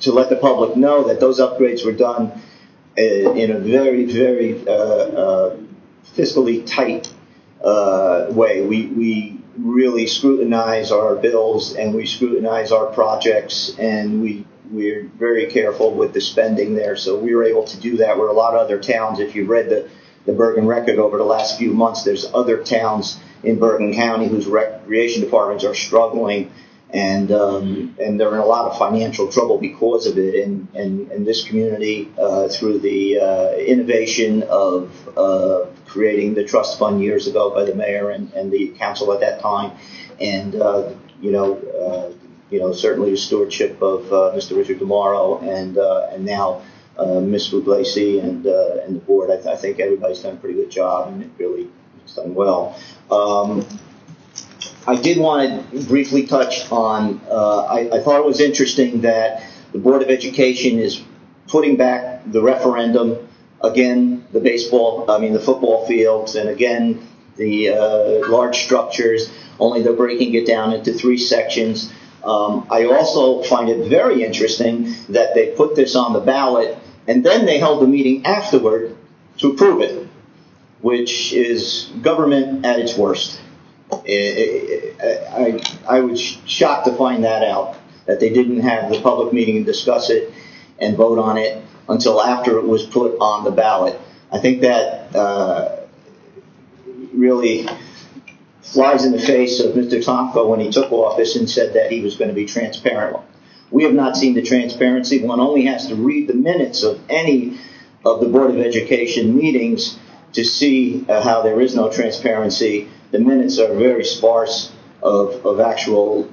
to let the public know that those upgrades were done in a very, very fiscally tight way. We really scrutinize our bills and we scrutinize our projects, and we're very careful with the spending there. So we were able to do that where a lot of other towns, if you read the Bergen Record over the last few months, there's other towns in Bergen County whose recreation departments are struggling, and they're in a lot of financial trouble because of it. And this community, through the innovation of creating the trust fund years ago by the mayor and the council at that time, and certainly the stewardship of Mr. Richard DeMauro and now Ms. Puglisi and the board, I think everybody's done a pretty good job, and it really is done well. I did want to briefly touch on, I thought it was interesting that the Board of Education is putting back the referendum, again, the football fields, and again, the large structures, only they're breaking it down into 3 sections. I also find it very interesting that they put this on the ballot, and then they held a meeting afterward to approve it, which is government at its worst. I was shocked to find that out, that they didn't have the public meeting and discuss it and vote on it until after it was put on the ballot. I think that really flies in the face of Mr. Tomko when he took office and said that he was going to be transparent. We have not seen the transparency. One only has to read the minutes of any of the Board of Education meetings to see how there is no transparency. The minutes are very sparse of actual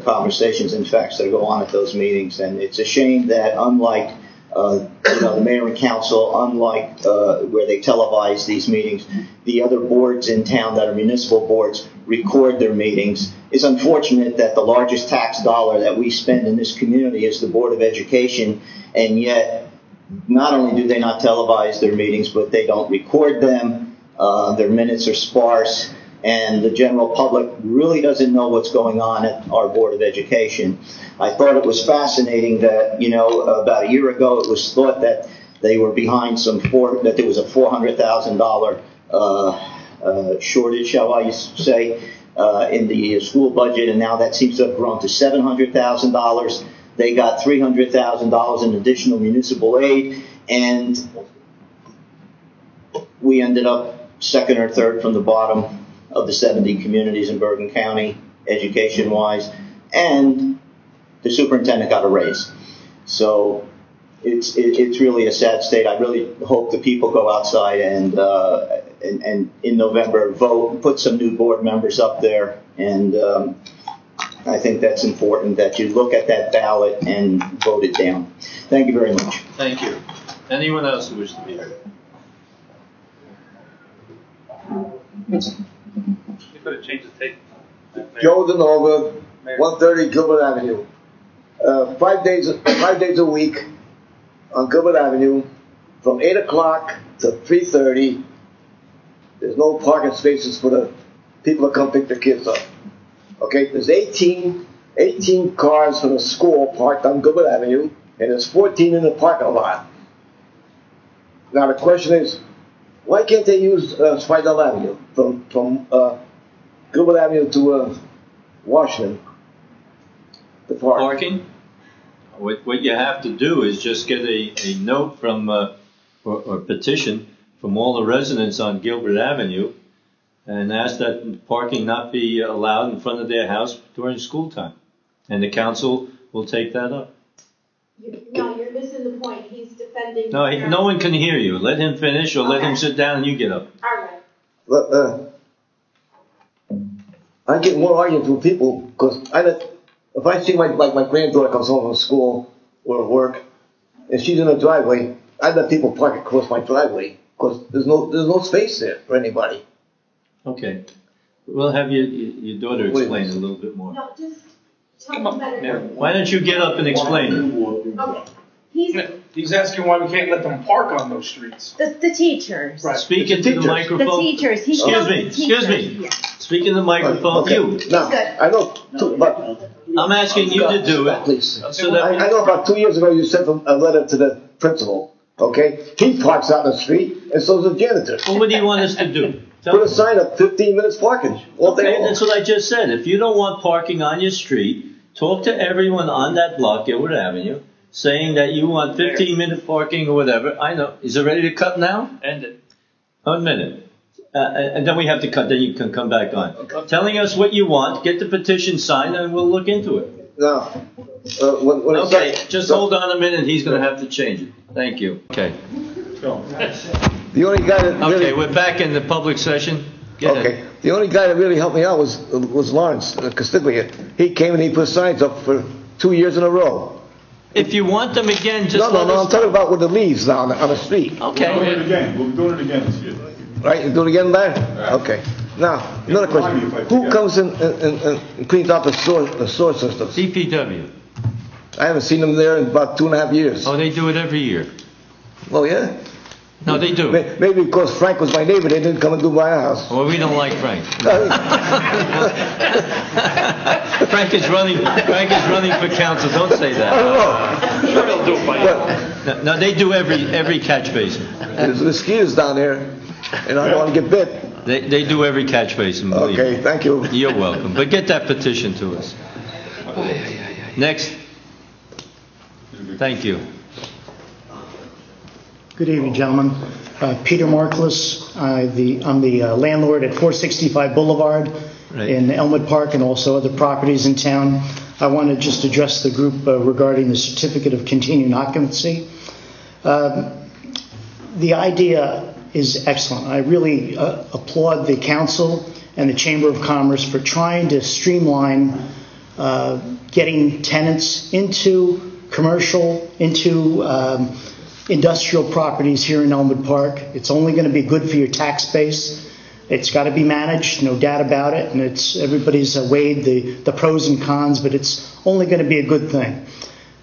conversations and facts that go on at those meetings. And it's a shame that unlike the mayor and council, unlike where they televise these meetings, the other boards in town that are municipal boards record their meetings. It's unfortunate that the largest tax dollar that we spend in this community is the Board of Education, and yet not only do they not televise their meetings, but they don't record them. Their minutes are sparse, and the general public really doesn't know what's going on at our Board of Education. I thought it was fascinating that, about a year ago it was thought that they were behind that there was a $400,000 shortage, shall I say, in the school budget, and now that seems to have grown to $700,000. They got $300,000 in additional municipal aid, and we ended up second or third from the bottom of the 70 communities in Bergen County, education-wise, and the superintendent got a raise. So it's really a sad state. I really hope the people go outside and in November vote, put some new board members up there, and I think that's important that you look at that ballot and vote it down. Thank you very much. Thank you. Anyone else who wishes to be heard? You could have changed the tape. Joe DeNova, 130 Gilbert Avenue. 5 days a week on Gilbert Avenue from 8 o'clock to 3:30. There's no parking spaces for the people to come pick their kids up. Okay, there's 18 cars from the school parked on Gilbert Avenue, and there's 14 in the parking lot. Now the question is, why can't they use Spidell Avenue from Gilbert Avenue to Washington? The park. Parking? What you have to do is just get a note from or petition from all the residents on Gilbert Avenue and ask that parking not be allowed in front of their house during school time. And the council will take that up. No, you're missing the point. He's defending... No one can hear you. Let him finish, or let him sit down and you get up. All right. But, I get more arguments with people because if I see my granddaughter comes home from school or work and she's in the driveway, I let people park across my driveway because there's no space there for anybody. Okay. We'll have your daughter explain a little bit more. No, just tell me better. Why don't you get up and explain it? Okay. He's asking why we can't let them park on those streets. The teachers. Right. Speak into the microphone. The teachers. Excuse me. Yeah. Speak in the microphone. Okay. You. Now, I know, but I'm asking you to do it. Please. So that I know about 2 years ago you sent a letter to the principal. Okay, he parks out in the street, and so does the janitor. Well, what do you want us to do? Put a sign up, 15 minutes parking. Okay, that's what I just said. If you don't want parking on your street, talk to everyone on that block, Gilbert Avenue, saying that you want 15-minute parking or whatever. I know. Is it ready to cut now? End it. 1 minute. And then we have to cut, then you can come back on. Telling us what you want, get the petition signed, and we'll look into it. Now, when Okay, just hold on a minute, he's gonna have to change it. Thank you. Okay. the only guy that really, Okay, we're back in the public session. Get okay, ahead. the only guy that really helped me out was Lawrence Castiglia. He came and he put signs up for 2 years in a row. If you want them again, just No, let us I'm talking about with the leaves now on the street. We'll do Okay. it again, we'll be doing it again this year. Right, you do it again there? Okay. Now, another question. Who comes in and cleans out the sewer systems? DPW. I haven't seen them there in about 2.5 years. Oh, they do it every year. Oh, yeah? No, they do. Maybe because Frank was my neighbor, they didn't come and do my house. Well, we don't like Frank. Frank is running for council. Don't say I that. don't know. Sure, they'll do it by you. No, they do every catch basin. There's mosquitoes down there, and I don't want to get bit. They do every catch basin. Believe Okay, me. thank you. You're welcome. But get that petition to us. Next. Thank you. Good evening, gentlemen. Peter Marklis. I'm the landlord at 465 Boulevard in Elmwood Park and also other properties in town. I want to just address the group regarding the certificate of continuing occupancy. The idea is excellent. I really applaud the council and the Chamber of Commerce for trying to streamline getting tenants into commercial, into industrial properties here in Elmwood Park. It's only going to be good for your tax base. It's got to be managed, no doubt about it, and everybody's weighed the pros and cons, but it's only going to be a good thing.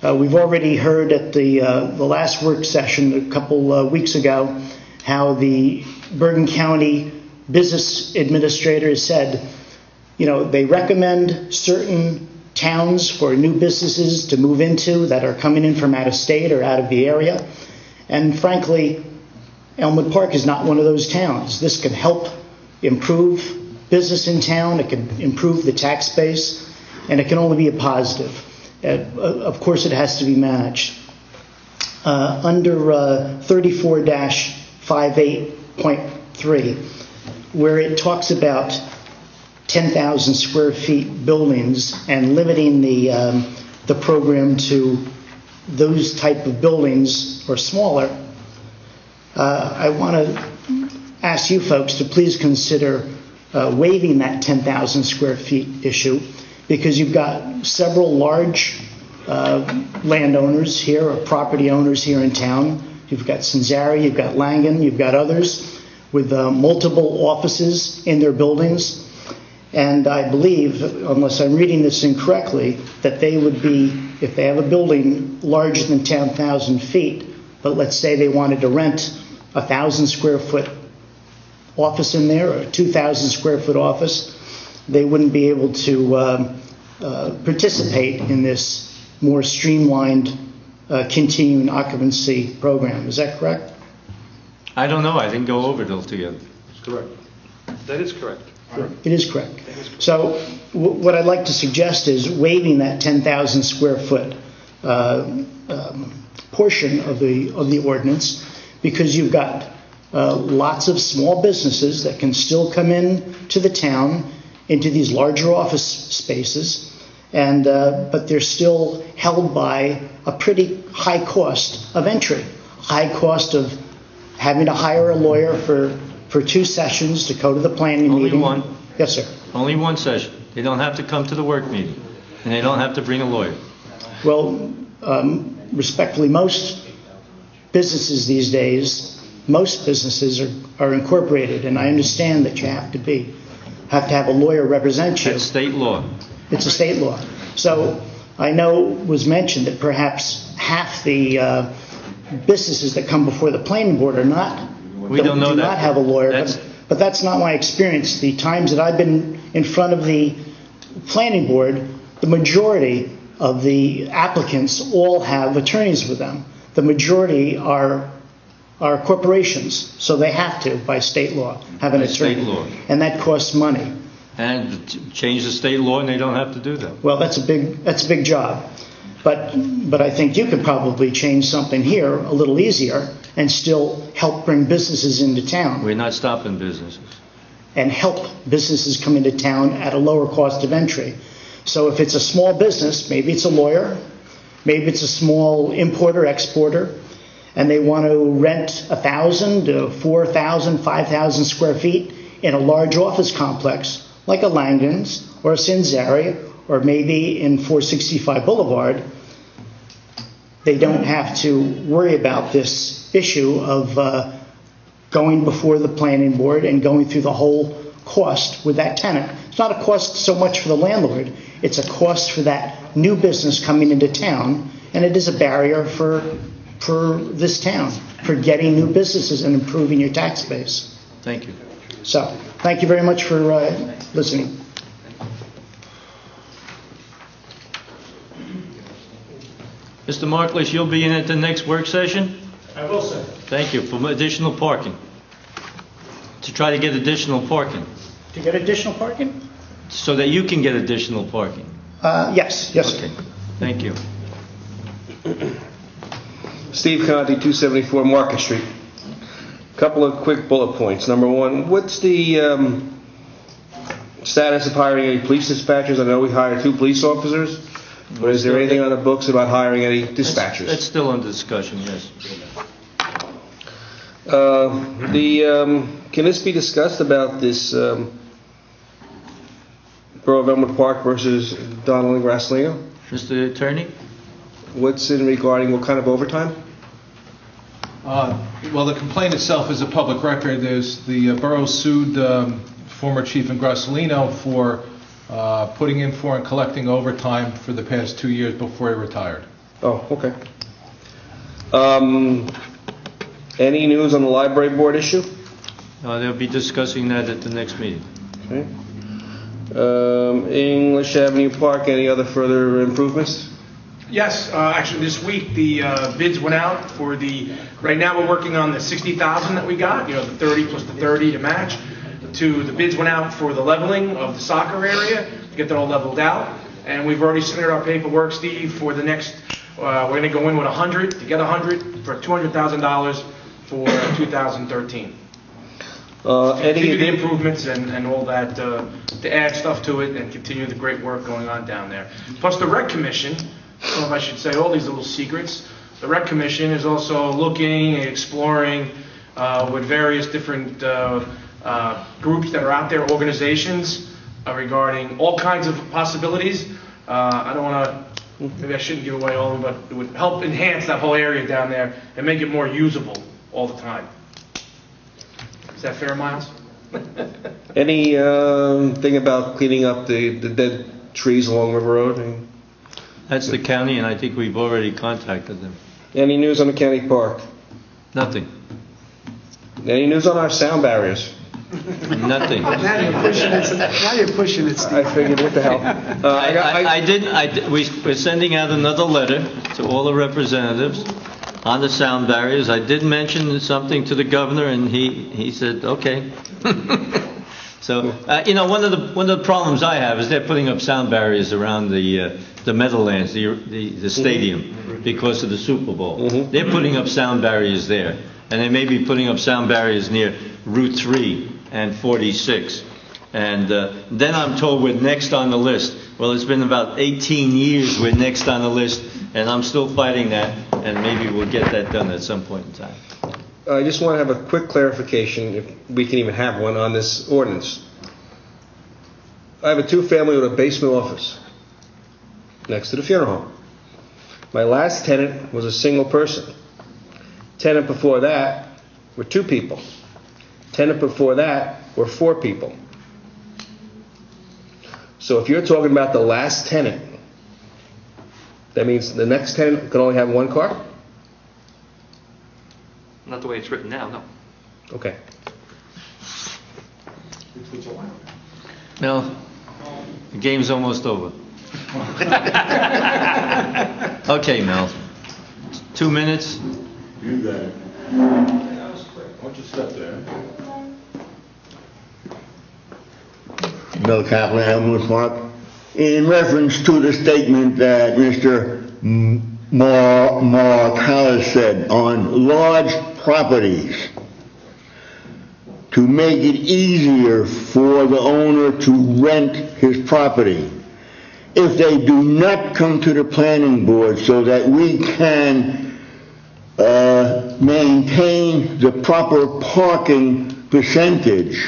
We've already heard at the last work session a couple weeks ago how the Bergen County Business Administrator said, they recommend certain towns for new businesses to move into that are coming in from out of state or out of the area. And frankly, Elmwood Park is not one of those towns. This can help improve business in town, it can improve the tax base, and it can only be a positive. Of course, it has to be managed. Under 34-58.3, where it talks about 10,000 square feet buildings and limiting the program to those type of buildings or smaller, I want to ask you folks to please consider waiving that 10,000 square feet issue, because you've got several large landowners here or property owners here in town. You've got Sanzari, you've got Langen, you've got others with multiple offices in their buildings. And I believe, unless I'm reading this incorrectly, that they would be, if they have a building larger than 10,000 feet, but let's say they wanted to rent 1,000 square foot office in there or a 2,000 square foot office, they wouldn't be able to participate in this more streamlined continuing occupancy program. Is that correct? I don't know. I didn't go over it altogether. That's correct. That is correct. It is correct. So what I'd like to suggest is waiving that 10,000 square foot portion of the ordinance, because you've got lots of small businesses that can still come in to the town into these larger office spaces, and but they're still held by a pretty high cost of entry, high cost of having to hire a lawyer for 2 sessions to go to the planning meeting. Only one. Yes, sir. Only one session. They don't have to come to the work meeting, and they don't have to bring a lawyer. Well, respectfully, most businesses these days, most businesses are incorporated, and I understand that you have to have a lawyer represent you. That's state law. It's a state law. So I know it was mentioned that perhaps half the businesses that come before the planning board are not. We don't know do that. not have a lawyer, but that's not my experience. The times that I've been in front of the planning board, the majority of the applicants all have attorneys with them. The majority are corporations, so they have to, by state law, have an attorney. State law. And that costs money. And change the state law, and they don't have to do that. Well, that's a big job. But I think you could probably change something here a little easier and still help bring businesses into town. We're not stopping businesses. and help businesses come into town at a lower cost of entry. So if it's a small business, maybe it's a lawyer, maybe it's a small importer, exporter, and they want to rent 1,000 to 4,000, 5,000 square feet in a large office complex, like a Langdon's or a Cinzari, or maybe in 465 Boulevard, they don't have to worry about this issue of going before the planning board and going through the whole cost with that tenant. It's not a cost so much for the landlord, it's a cost for that new business coming into town, and it is a barrier for this town, for getting new businesses and improving your tax base. Thank you. So, thank you very much for listening. Mr. Marklish, you'll be in at the next work session? I will, sir. Thank you. For additional parking. To try to get additional parking. To get additional parking? So that you can get additional parking. Yes. Okay. Thank you. Steve Conti, 274 Market Street. Couple of quick bullet points. Number one, what's the status of hiring any police dispatchers? I know we hired 2 police officers, but is there anything on the books about hiring any dispatchers? That's still under discussion, yes. Can this be discussed about this Borough of Elmwood Park versus Donnelly and Grasslino? Mr. Attorney? What's in regarding what kind of overtime? Well, the complaint itself is a public record. The borough sued former Chief Grasslino for putting in for and collecting overtime for the past 2 years before he retired. Oh, okay. Any news on the library board issue? They'll be discussing that at the next meeting. Okay. English Avenue Park, any other further improvements? Yes, actually this week the bids went out for right now we're working on the 60,000 that we got, the 30 plus the 30 to match. The bids went out for the leveling of the soccer area, to get that all leveled out. And we've already submitted our paperwork, Steve, for the next, we're going to go in with 100, to get 100 for $200,000 for 2013. Continue the improvements and all that, to add stuff to it and continue the great work going on down there. Plus the Rec Commission, I don't know if I should say all these little secrets, the Rec Commission is also looking and exploring with various different groups that are out there, organizations, regarding all kinds of possibilities. I don't want to, maybe I shouldn't give away all of them, but it would help enhance that whole area down there and make it more usable all the time. Is that fair, Miles? Any thing about cleaning up the dead trees along River Road? That's the county, and I think we've already contacted them. Any news on the county park? Nothing. Any news on our sound barriers? Nothing. Now you're pushing it, Steve. I figured, what the hell? We're sending out another letter to all the representatives on the sound barriers. I did mention something to the governor, and he said, okay. So, one of the problems I have is they're putting up sound barriers around the Meadowlands, the stadium, because of the Super Bowl. Mm-hmm. They're putting up sound barriers there, and they may be putting up sound barriers near Route 3 and 46. And then I'm told we're next on the list. Well, it's been about 18 years we're next on the list, and I'm still fighting that, and maybe we'll get that done at some point in time. I just want to have a quick clarification, if we can even have one, on this ordinance. I have a 2-family with a basement office next to the funeral home. My last tenant was a single person. Tenant before that were 2 people. Tenant before that were 4 people. So if you're talking about the last tenant, that means the next tenant can only have 1 car? Not the way it's written now, no. Okay. No, the game's almost over. Okay, Mel. 2 minutes. You got it. Why don't you step there? Bill Kaplan, Elmwood Park. In reference to the statement that Mr. Mark Hollis said on large properties, to make it easier for the owner to rent his property. If they do not come to the planning board so that we can maintain the proper parking percentage,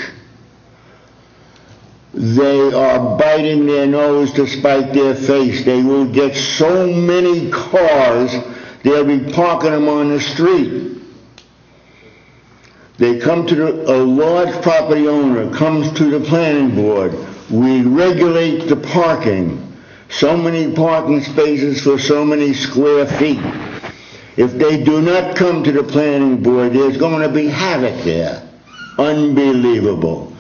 they are biting their nose to spite their face. They will get so many cars, they'll be parking them on the street. They come to a large property owner comes to the planning board. We regulate the parking. So many parking spaces for so many square feet. If they do not come to the planning board, there's going to be havoc there. Unbelievable.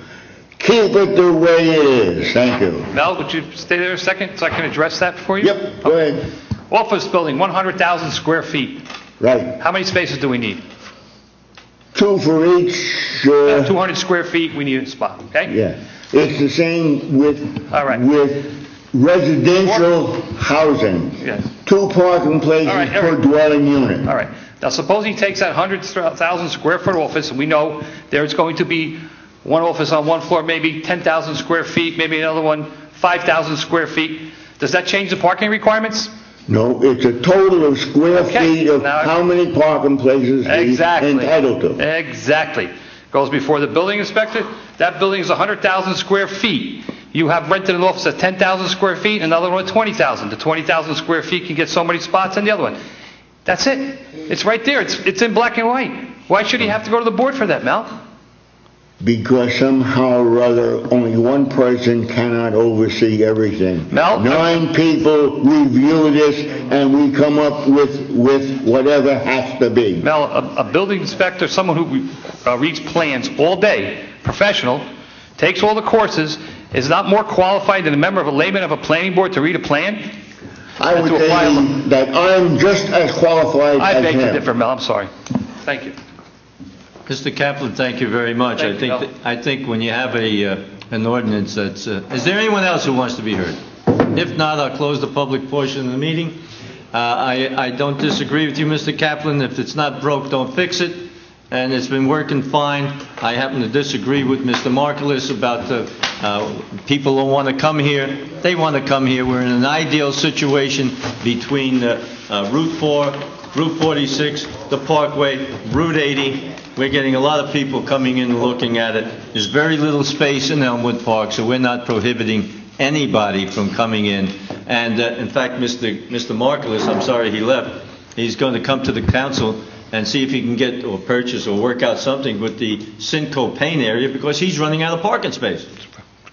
Keep it the way it is. Thank you. Mel, would you stay there a second so I can address that for you? Yep, go ahead. Office building, 100,000 square feet. Right. How many spaces do we need? 2 for each. 200 square feet, we need a spot, okay? Yeah. It's the same with, all right, with residential housing. Yes. 2 parking places per dwelling unit. All right. Now, suppose he takes that 100,000 square foot office, and we know there's going to be one office on one floor, maybe 10,000 square feet, maybe another one 5,000 square feet. Does that change the parking requirements? No, it's a total of square feet of how many parking places he's entitled to. Exactly. Goes before the building inspector. That building is 100,000 square feet. You have rented an office at 10,000 square feet, another one at 20,000. The 20,000 square feet can get so many spots in the other one. That's it. It's right there. It's in black and white. Why should he have to go to the board for that, Mel? Because somehow or other, only one person cannot oversee everything. Mel? 9 people review this, and we come up with whatever has to be. Mel, a building inspector, someone who reads plans all day, professional, takes all the courses, is not more qualified than a member of a layman of a planning board to read a plan? I would say that I'm just as qualified as him. I beg to differ, Mel. I'm sorry. Thank you. Mr. Kaplan, thank you very much. I think when you have an ordinance that's... is there anyone else who wants to be heard? If not, I'll close the public portion of the meeting. I don't disagree with you, Mr. Kaplan. If it's not broke, don't fix it. And it's been working fine. I happen to disagree with Mr. Markulis about people who want to come here. They want to come here. We're in an ideal situation between Route 4, Route 46, the Parkway, Route 80. We're getting a lot of people coming in and looking at it. There's very little space in Elmwood Park, so we're not prohibiting anybody from coming in. And in fact, Mr. Markulis, I'm sorry he left, he's going to come to the council and see if he can get or purchase or work out something with the Cinco Payne area, because he's running out of parking space.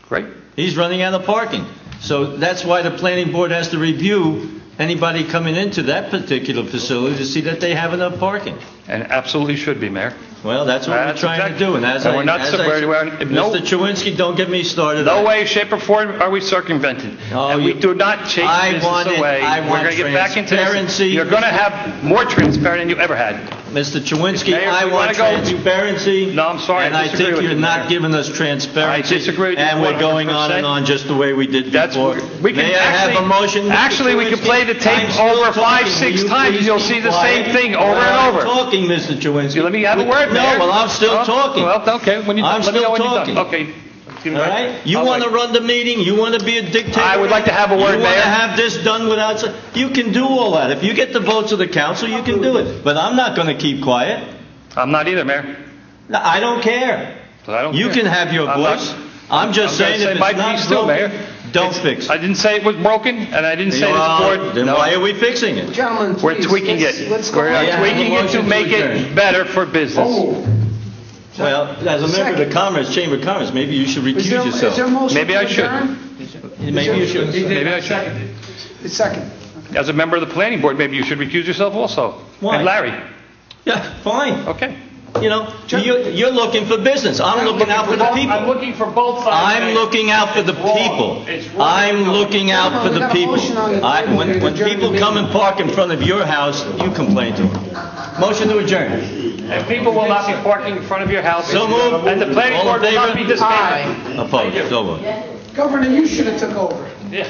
Great. He's running out of parking. So that's why the planning board has to review anybody coming into that particular facility to see that they have enough parking. And absolutely should be, Mayor. Well, that's what we're trying to do. And Mr. Chewinski, don't get me started. No way, shape, or form are we circumvented. And we do not chase business away. We're going to get back into transparency. You're going to have more transparency than you ever had. Mr. Chewinski, I want transparency. No, I'm sorry. And I think you're not giving us transparency. I disagree with you. And we're going on and on just the way we did before. May I have a motion? Actually, we can play the tape over 5-6 times and you'll see the same thing over and over. I'm talking, Mr. Chewinski. Let me have a word, No, well, I'm still talking. Well, okay. I'm still talking. Okay. All right? You want to run the meeting? You want to be a dictator? I would like to have a word, Mayor. You want to have this done without... You can do all that. If you get the votes of the council, you can do it. But I'm not going to keep quiet. I'm not either, Mayor. No, I don't care. You can have your voice. I'm just saying if it's not broken, don't fix it. I didn't say it was broken, and I didn't say this board... Then why are we fixing it? Gentlemen, we're tweaking it. We're tweaking it to make it better for business. Well, as a member of the Chamber of Commerce, maybe you should recuse yourself. Maybe I should. Maybe you should. Maybe I should. It's second. As a member of the planning board, maybe you should recuse yourself also. Why? And Larry. Yeah, fine. Okay. You know, you're looking for business. I'm looking out for the people. I'm looking for both sides. I'm looking out for the people. I'm looking out for the people. When people come and park in front of your house, you complain to them. Motion to adjourn. And people will not be parking in front of your house. So moved. And the planning board will not be disbanded. Opposed. So moved. Governor, you should have took over. Yeah.